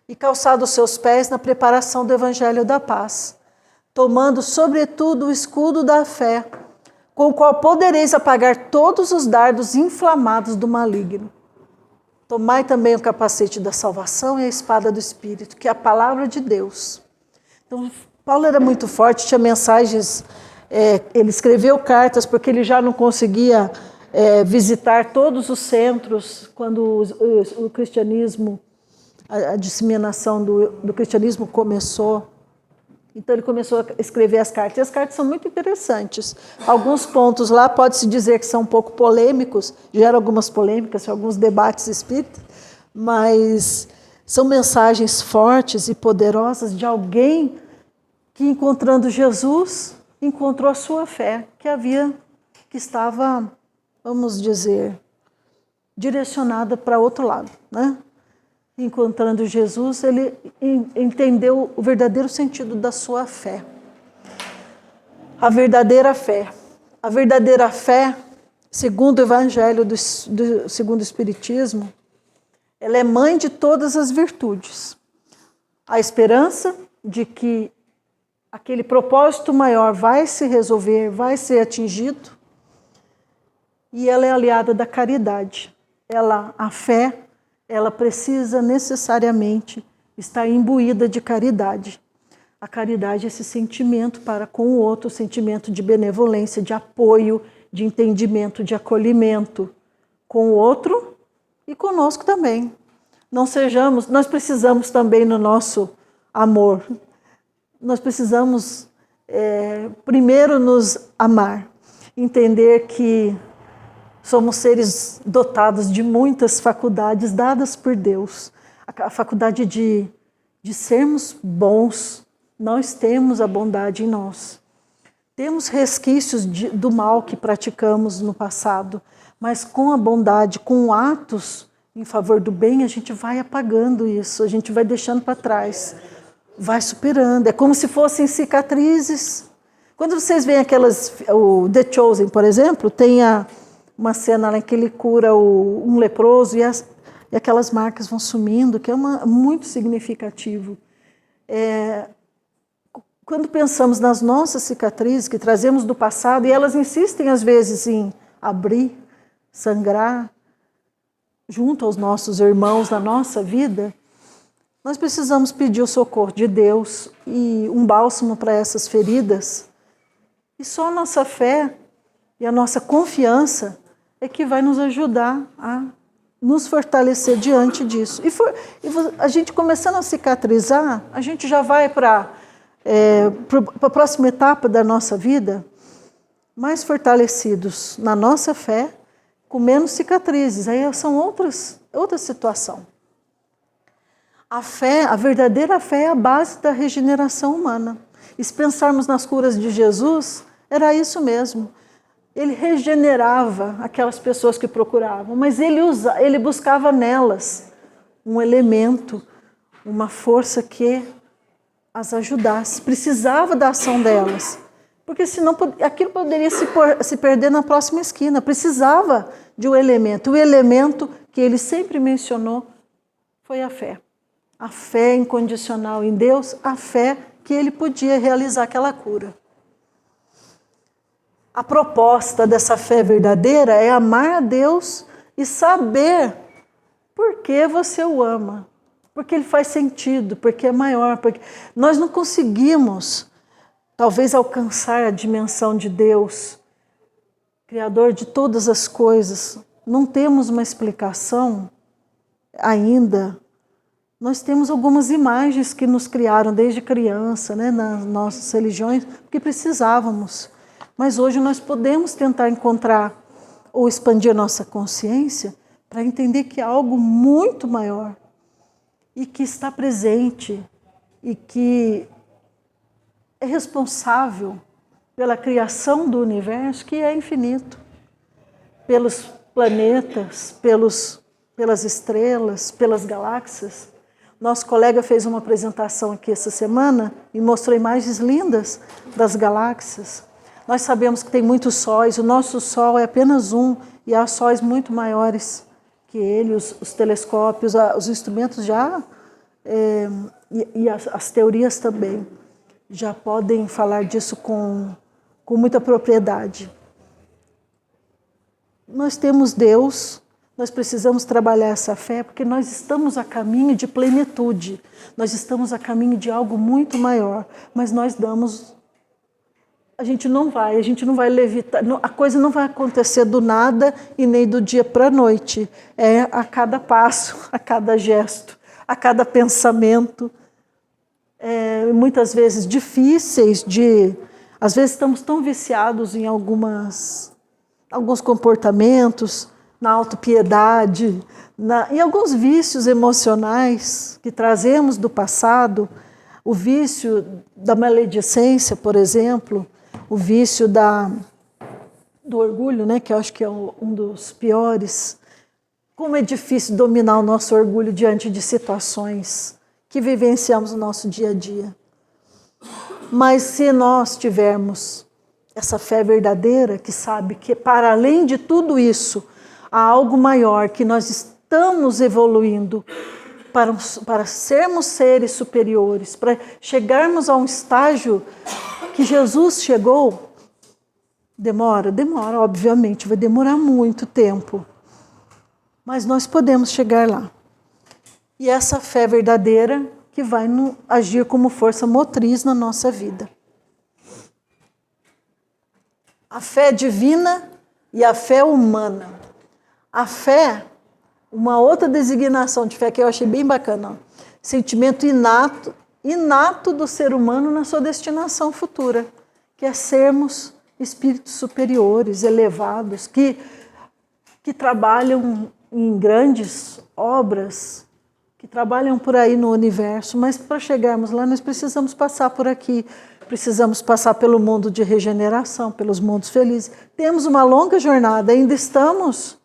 A: e calçado os seus pés na preparação do evangelho da paz, tomando sobretudo o escudo da fé, com o qual podereis apagar todos os dardos inflamados do maligno. Tomai também o capacete da salvação e a espada do Espírito, que é a palavra de Deus. Então, Paulo era muito forte, tinha mensagens, ele escreveu cartas porque ele já não conseguia visitar todos os centros quando o cristianismo, a disseminação do cristianismo começou. Então ele começou a escrever as cartas. E as cartas são muito interessantes. Alguns pontos lá pode-se dizer que são um pouco polêmicos, geram algumas polêmicas, alguns debates espíritas, mas são mensagens fortes e poderosas de alguém que, encontrando Jesus, encontrou a sua fé, que estava, vamos dizer, direcionada para outro lado, né? Encontrando Jesus, ele entendeu o verdadeiro sentido da sua fé. A verdadeira fé. A verdadeira fé, segundo o Evangelho segundo o Espiritismo, ela é mãe de todas as virtudes. A esperança de que aquele propósito maior vai se resolver, vai ser atingido, e ela é aliada da caridade. A fé, ela precisa necessariamente estar imbuída de caridade. A caridade é esse sentimento para com o outro, sentimento de benevolência, de apoio, de entendimento, de acolhimento com o outro e conosco também. Nós precisamos também no nosso amor. Nós precisamos primeiro nos amar, entender que somos seres dotados de muitas faculdades dadas por Deus. A faculdade de sermos bons, nós temos a bondade em nós. Temos resquícios do mal que praticamos no passado, mas com a bondade, com atos em favor do bem, a gente vai apagando isso, a gente vai deixando para trás, vai superando. É como se fossem cicatrizes. Quando vocês veem o The Chosen, por exemplo, tem uma cena em que ele cura um leproso e aquelas marcas vão sumindo, que é muito significativo. Quando pensamos nas nossas cicatrizes que trazemos do passado, e elas insistem às vezes em abrir, sangrar, junto aos nossos irmãos na nossa vida, nós precisamos pedir o socorro de Deus e um bálsamo para essas feridas. E só a nossa fé e a nossa confiança é que vai nos ajudar a nos fortalecer diante disso. E a gente começando a cicatrizar, a gente já vai para a próxima etapa da nossa vida mais fortalecidos na nossa fé, com menos cicatrizes. Aí são outra situação. A fé, a verdadeira fé é a base da regeneração humana. E se pensarmos nas curas de Jesus, era isso mesmo. Ele regenerava aquelas pessoas que procuravam, mas ele buscava nelas um elemento, uma força que as ajudasse. Precisava da ação delas, porque senão aquilo poderia se perder na próxima esquina. Precisava de um elemento. O elemento que ele sempre mencionou foi a fé. A fé incondicional em Deus, a fé que ele podia realizar aquela cura. A proposta dessa fé verdadeira é amar a Deus e saber por que você o ama. Porque ele faz sentido, porque é maior. Porque nós não conseguimos, talvez, alcançar a dimensão de Deus, Criador de todas as coisas. Não temos uma explicação ainda. Nós temos algumas imagens que nos criaram desde criança, né, nas nossas religiões, porque precisávamos. Mas hoje nós podemos tentar encontrar ou expandir a nossa consciência para entender que há algo muito maior e que está presente e que é responsável pela criação do universo, que é infinito, pelos planetas, pelas estrelas, pelas galáxias. Nosso colega fez uma apresentação aqui essa semana e mostrou imagens lindas das galáxias. Nós sabemos que tem muitos sóis, o nosso Sol é apenas um, e há sóis muito maiores que ele, os telescópios, os instrumentos já, e as teorias também, já podem falar disso com muita propriedade. Nós temos Deus, nós precisamos trabalhar essa fé, porque nós estamos a caminho de plenitude, nós estamos a caminho de algo muito maior, mas nós damos... A gente não vai levitar, a coisa não vai acontecer do nada e nem do dia para a noite. É a cada passo, a cada gesto, a cada pensamento. Muitas vezes difíceis às vezes estamos tão viciados em alguns comportamentos, na autopiedade, em alguns vícios emocionais que trazemos do passado, o vício da maledicência, por exemplo, o vício do orgulho, né, que eu acho que é um dos piores. Como é difícil dominar o nosso orgulho diante de situações que vivenciamos no nosso dia a dia. Mas se nós tivermos essa fé verdadeira, que sabe que para além de tudo isso, há algo maior, que nós estamos evoluindo para sermos seres superiores, para chegarmos a um estágio que Jesus chegou, demora, obviamente, vai demorar muito tempo, mas nós podemos chegar lá. E essa fé verdadeira que vai agir como força motriz na nossa vida. A fé divina e a fé humana. A fé, uma outra designação de fé que eu achei bem bacana, sentimento inato inato do ser humano na sua destinação futura, que é sermos espíritos superiores, elevados, que trabalham em grandes obras, que trabalham por aí no universo, mas para chegarmos lá nós precisamos passar por aqui, precisamos passar pelo mundo de regeneração, pelos mundos felizes. Temos uma longa jornada, ainda estamos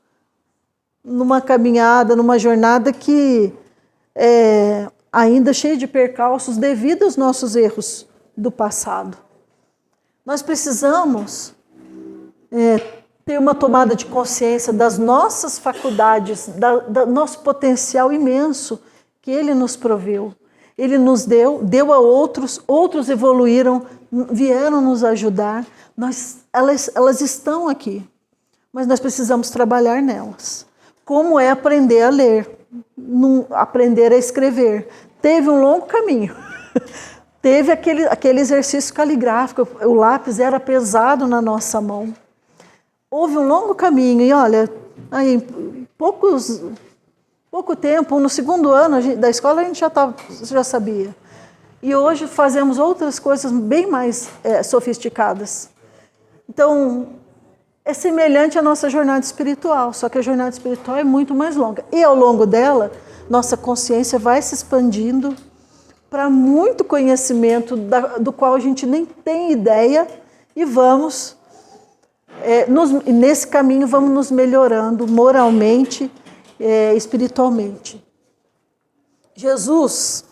A: numa caminhada, numa jornada que é ainda cheia de percalços devido aos nossos erros do passado. Nós precisamos ter uma tomada de consciência das nossas faculdades, do nosso potencial imenso que Ele nos proveu. Ele nos deu a outros, outros evoluíram, vieram nos ajudar. Elas estão aqui, mas nós precisamos trabalhar nelas. Como é aprender a ler, aprender a escrever. Teve um longo caminho. Teve aquele exercício caligráfico, o lápis era pesado na nossa mão. Houve um longo caminho e olha, aí, pouco tempo, no segundo ano da escola a gente já sabia. E hoje fazemos outras coisas bem mais sofisticadas. Então, é semelhante à nossa jornada espiritual, só que a jornada espiritual é muito mais longa. E ao longo dela, nossa consciência vai se expandindo para muito conhecimento do qual a gente nem tem ideia e vamos, nesse caminho, vamos nos melhorando moralmente, espiritualmente. Jesus,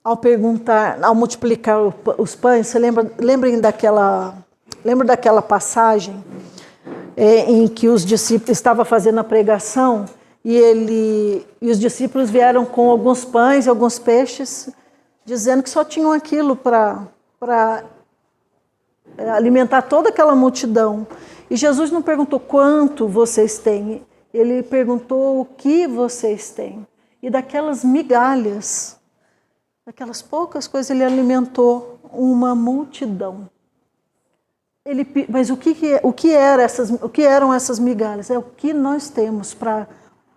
A: ao multiplicar os pães, você lembrem daquela passagem em que os discípulos estavam fazendo a pregação e os discípulos vieram com alguns pães e alguns peixes, dizendo que só tinham aquilo para alimentar toda aquela multidão. E Jesus não perguntou quanto vocês têm, ele perguntou o que vocês têm. E daquelas migalhas, daquelas poucas coisas, ele alimentou uma multidão. Mas o que eram essas migalhas? É o que nós temos para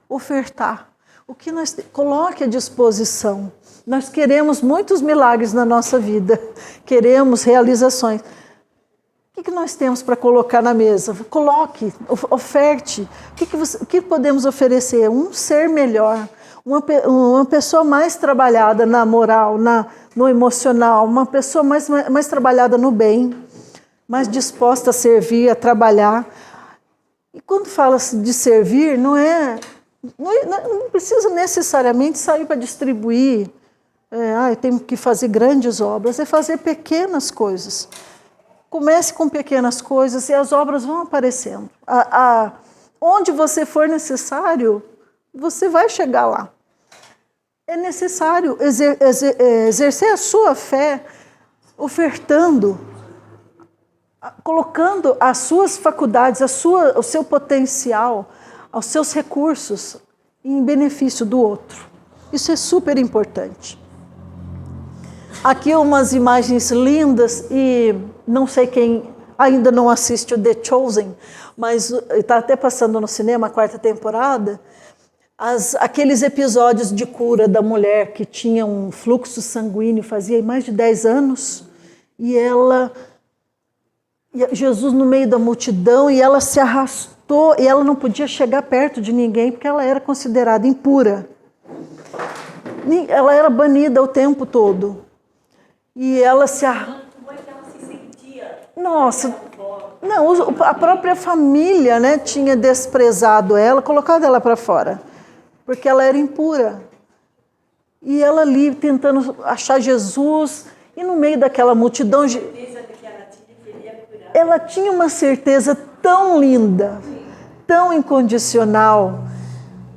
A: ofertar. O que coloque à disposição. Nós queremos muitos milagres na nossa vida. Queremos realizações. O que nós temos para colocar na mesa? Coloque, oferte. O que podemos oferecer? Um ser melhor. Uma pessoa mais trabalhada na moral, no emocional. Uma pessoa mais trabalhada no bem. Mais disposta a servir, a trabalhar. E quando fala-se de servir, não precisa necessariamente sair para distribuir. Eu tenho que fazer grandes obras. É fazer pequenas coisas. Comece com pequenas coisas e as obras vão aparecendo. Onde você for necessário, você vai chegar lá. É necessário exercer a sua fé, ofertando, colocando as suas faculdades, o seu potencial, os seus recursos em benefício do outro. Isso é super importante. Aqui umas imagens lindas e não sei quem ainda não assiste o The Chosen, mas está até passando no cinema a 4ª temporada, aqueles episódios de cura da mulher que tinha um fluxo sanguíneo fazia mais de 10 anos e Jesus no meio da multidão e ela se arrastou e ela não podia chegar perto de ninguém porque ela era considerada impura. Ela era banida o tempo todo. E ela como é que ela se sentia? Nossa, não, a própria família, né, tinha desprezado ela, colocado ela para fora, porque ela era impura. E ela ali tentando achar Jesus, e no meio daquela multidão, ela tinha uma certeza tão linda, tão incondicional,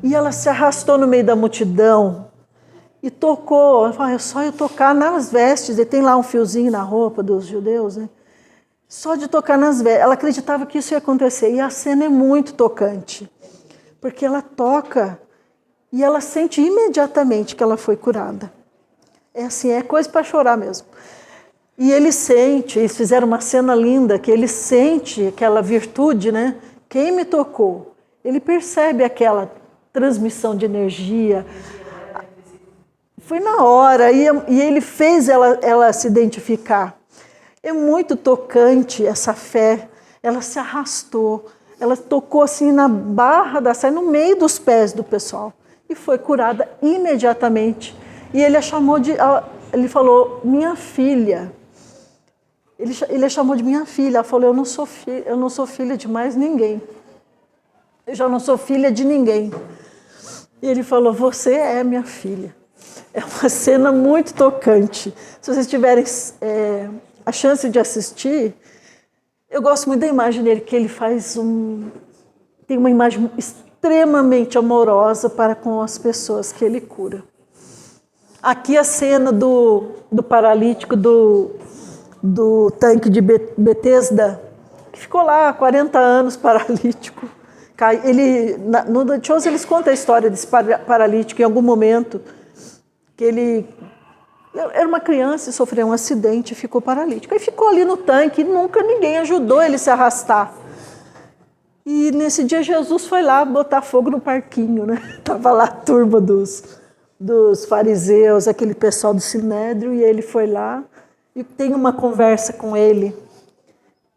A: e ela se arrastou no meio da multidão, e tocou, é só eu tocar nas vestes, e tem lá um fiozinho na roupa dos judeus, né? Só de tocar nas vestes, ela acreditava que isso ia acontecer, e a cena é muito tocante, porque ela toca, e ela sente imediatamente que ela foi curada. É assim, é coisa para chorar mesmo. E ele sente, eles fizeram uma cena linda, que ele sente aquela virtude, né? Quem me tocou? Ele percebe aquela transmissão de energia, Foi na hora, e ele fez ela se identificar. É muito tocante essa fé. Ela se arrastou, ela tocou assim na barra da saia, no meio dos pés do pessoal, e foi curada imediatamente. E ele a chamou ele falou, minha filha. Ele a chamou de minha filha. Ela falou, eu não sou filha de mais ninguém. Eu já não sou filha de ninguém. E ele falou, você é minha filha. É uma cena muito tocante. Se vocês tiverem a chance de assistir, eu gosto muito da imagem dele, que ele tem uma imagem extremamente amorosa para com as pessoas que ele cura. Aqui a cena do paralítico do tanque de Betesda, que ficou lá 40 anos paralítico. No The Chosen eles contam a história desse paralítico em algum momento, que ele era uma criança e sofreu um acidente e ficou paralítico. Aí ficou ali no tanque e nunca ninguém ajudou ele a se arrastar. E nesse dia Jesus foi lá botar fogo no parquinho, né? Estava lá a turma dos fariseus, aquele pessoal do Sinédrio, e ele foi lá e tem uma conversa com ele.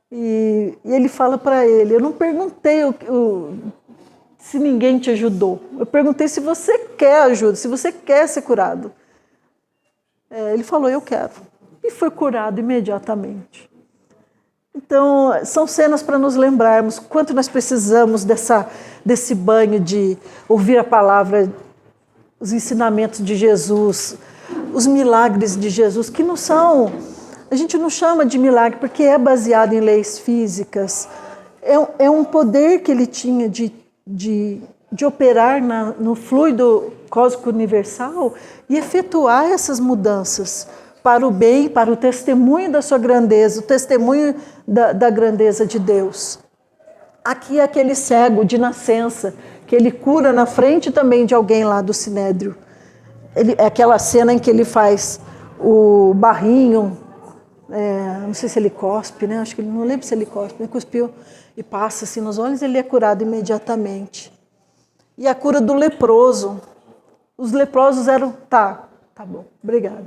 A: E ele fala para ele, eu não perguntei se ninguém te ajudou. Eu perguntei se você quer ajuda, se você quer ser curado. Ele falou, eu quero. E foi curado imediatamente. Então, são cenas para nos lembrarmos quanto nós precisamos desse banho de ouvir a palavra, os ensinamentos de Jesus, os milagres de Jesus, que não são... A gente não chama de milagre porque é baseado em leis físicas. É um poder que ele tinha de operar no fluido cósmico universal e efetuar essas mudanças para o bem, para o testemunho da sua grandeza, o testemunho da grandeza de Deus. Aqui é aquele cego de nascença, que ele cura na frente também de alguém lá do Sinédrio. É aquela cena em que ele faz o barrinho, não sei se ele cospe, né? Acho que ele não lembra se ele cospe, ele cuspiu e passa assim nos olhos, ele é curado imediatamente. E a cura do leproso. Os leprosos eram... Tá bom, obrigada.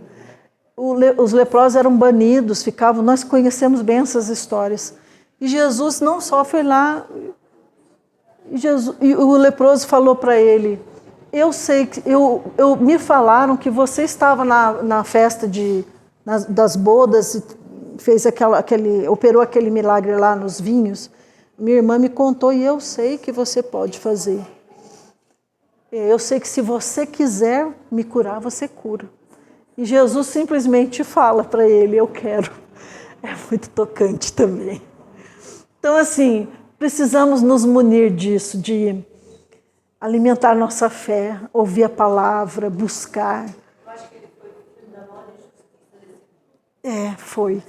A: Os leprosos eram banidos, nós conhecemos bem essas histórias. E Jesus não só foi lá, e o leproso falou para ele, eu sei que me falaram que você estava na festa das bodas e fez operou aquele milagre lá nos vinhos. Minha irmã me contou e eu sei que você pode fazer. Eu sei que se você quiser me curar, você cura. E Jesus simplesmente fala para ele, eu quero. É muito tocante também. Então, assim, precisamos nos munir disso, de alimentar nossa fé, ouvir a palavra, buscar.
B: Eu acho que ele foi filho da Nora e Jesus.
A: Foi.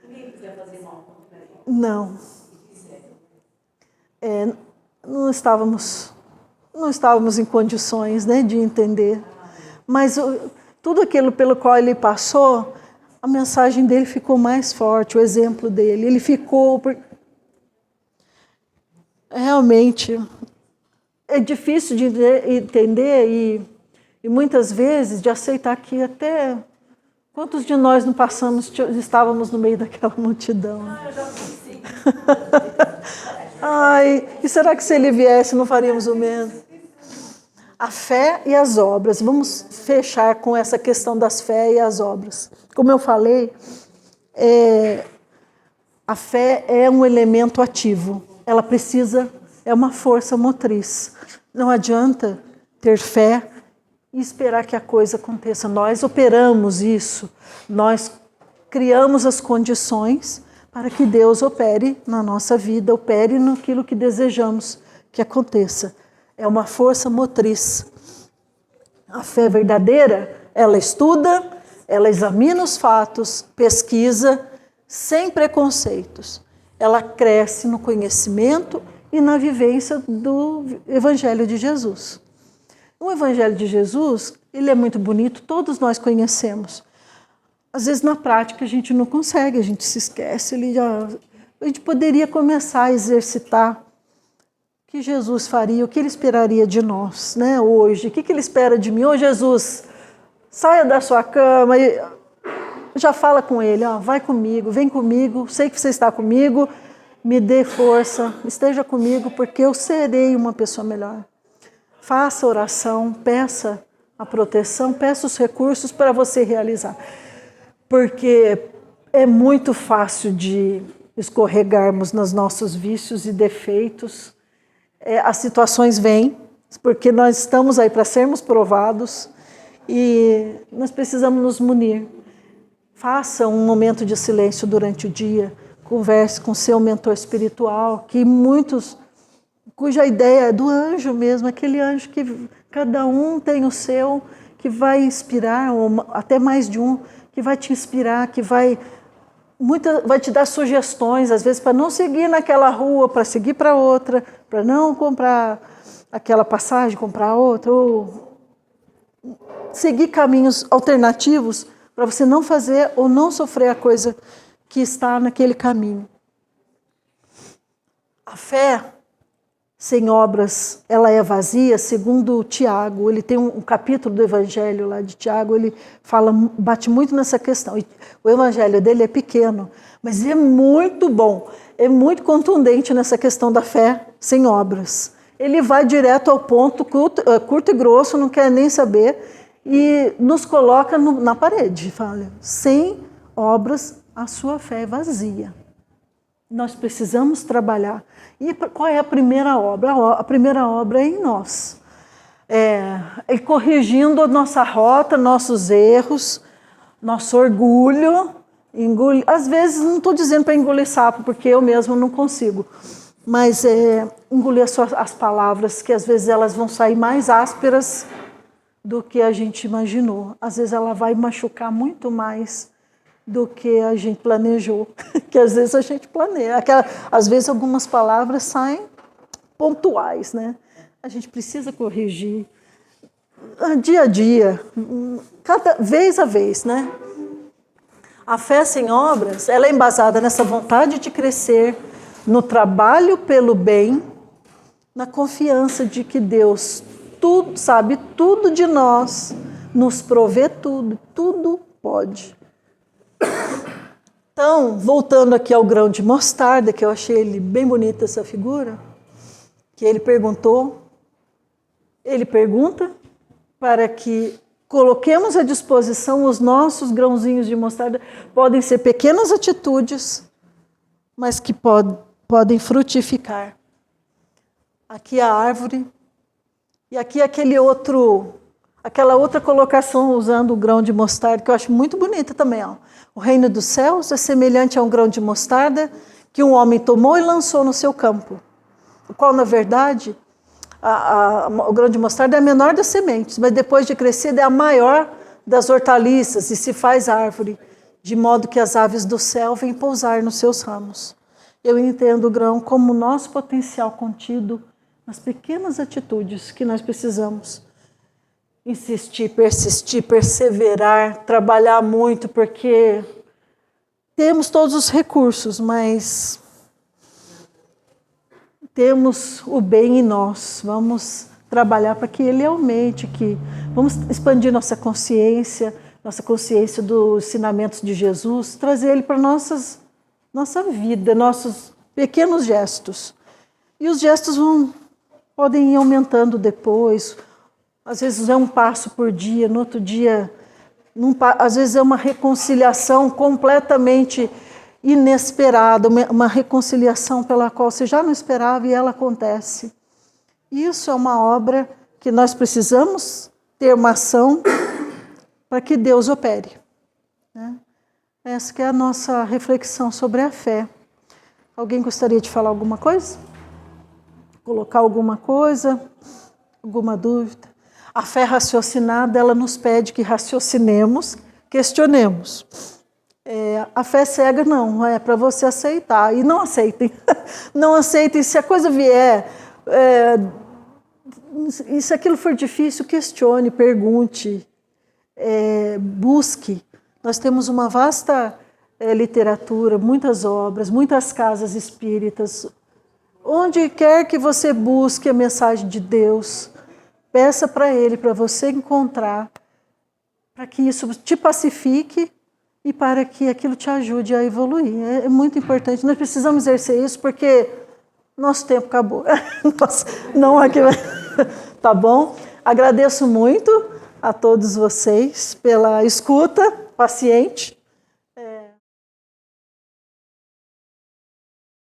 B: Ninguém podia fazer mal contra ele.
A: Não. Não estávamos em condições, né, de entender. Mas tudo aquilo pelo qual ele passou, a mensagem dele ficou mais forte, o exemplo dele. Ele ficou... Realmente, é difícil de entender e muitas vezes de aceitar que até... Quantos de nós não estávamos no meio daquela multidão?
B: Eu já fui sim.
A: Ai, e será que se ele viesse não faríamos o mesmo? A fé e as obras. Vamos fechar com essa questão das fé e as obras. Como eu falei, a fé é um elemento ativo. Ela é uma força motriz. Não adianta ter fé e esperar que a coisa aconteça. Nós operamos isso. Nós criamos as condições para que Deus opere na nossa vida, opere naquilo que desejamos que aconteça. É uma força motriz. A fé verdadeira, ela estuda, ela examina os fatos, pesquisa, sem preconceitos. Ela cresce no conhecimento e na vivência do Evangelho de Jesus. O Evangelho de Jesus, ele é muito bonito, todos nós conhecemos. Às vezes, na prática, a gente não consegue, a gente se esquece. A gente poderia começar a exercitar o que Jesus faria, o que ele esperaria de nós, né, hoje. O que ele espera de mim? Ô, Jesus, Saia da sua cama e já fala com ele, ó, vai comigo, vem comigo, sei que você está comigo, me dê força, esteja comigo, porque eu serei uma pessoa melhor. Faça oração, peça a proteção, peça os recursos para você realizar. Porque é muito fácil de escorregarmos nos nossos vícios e defeitos. As situações vêm, porque nós estamos aí para sermos provados e nós precisamos nos munir. Faça um momento de silêncio durante o dia, converse com seu mentor espiritual, que muitos, cuja ideia é do anjo mesmo, aquele anjo que cada um tem o seu, que vai inspirar, ou até mais de um, que vai te inspirar, que vai te dar sugestões, às vezes, para não seguir naquela rua, para seguir para outra, para não comprar aquela passagem, comprar outra, ou seguir caminhos alternativos para você não fazer ou não sofrer a coisa que está naquele caminho. A fé sem obras, ela é vazia, segundo Tiago. Ele tem um capítulo do Evangelho lá de Tiago, ele bate muito nessa questão. O Evangelho dele é pequeno, mas é muito bom, é muito contundente nessa questão da fé sem obras. Ele vai direto ao ponto, curto e grosso, não quer nem saber, e nos coloca na parede. Fala, sem obras, a sua fé é vazia. Nós precisamos trabalhar. E qual é a primeira obra? A primeira obra é em nós. É corrigindo a nossa rota, nossos erros, nosso orgulho. Às vezes, não estou dizendo para engolir sapo, porque eu mesmo não consigo. Mas engolir as palavras, que às vezes elas vão sair mais ásperas do que a gente imaginou. Às vezes ela vai machucar muito mais do que a gente planejou, que às vezes a gente planeja. Às vezes algumas palavras saem pontuais, né? A gente precisa corrigir dia a dia, cada vez a vez, né? A fé sem obras, ela é embasada nessa vontade de crescer, no trabalho pelo bem, na confiança de que Deus tudo, sabe tudo de nós, nos provê tudo, tudo pode. Então, voltando aqui ao grão de mostarda, que eu achei ele bem bonita essa figura, que ele pergunta para que coloquemos à disposição os nossos grãozinhos de mostarda. Podem ser pequenas atitudes, mas que podem frutificar. Aqui a árvore, e aqui aquela outra colocação usando o grão de mostarda, que eu acho muito bonita também. Ó. O reino dos céus é semelhante a um grão de mostarda que um homem tomou e lançou no seu campo. O qual, na verdade, o grão de mostarda é a menor das sementes, mas depois de crescida é a maior das hortaliças e se faz árvore, de modo que as aves do céu vêm pousar nos seus ramos. Eu entendo o grão como o nosso potencial contido nas pequenas atitudes que nós precisamos insistir, persistir, perseverar, trabalhar muito, porque temos todos os recursos, mas temos o bem em nós. Vamos trabalhar para que ele aumente, vamos expandir nossa consciência dos ensinamentos de Jesus, trazer ele para nossa vida, nossos pequenos gestos. E os gestos podem ir aumentando depois. Às vezes é um passo por dia, no outro dia, às vezes é uma reconciliação completamente inesperada, uma reconciliação pela qual você já não esperava e ela acontece. Isso é uma obra que nós precisamos ter uma ação para que Deus opere. Né? Essa que é a nossa reflexão sobre a fé. Alguém gostaria de falar alguma coisa? Colocar alguma coisa? Alguma dúvida? A fé raciocinada, ela nos pede que raciocinemos, questionemos. A fé cega não, é para você aceitar. E não aceitem. Não aceitem. Se a coisa vier, e se aquilo for difícil, questione, pergunte, busque. Nós temos uma vasta literatura, muitas obras, muitas casas espíritas. Onde quer que você busque a mensagem de Deus, peça para Ele, para você encontrar, para que isso te pacifique e para que aquilo te ajude a evoluir. É muito importante. Nós precisamos exercer isso porque nosso tempo acabou. Não aqui. Tá bom? Agradeço muito a todos vocês pela escuta paciente.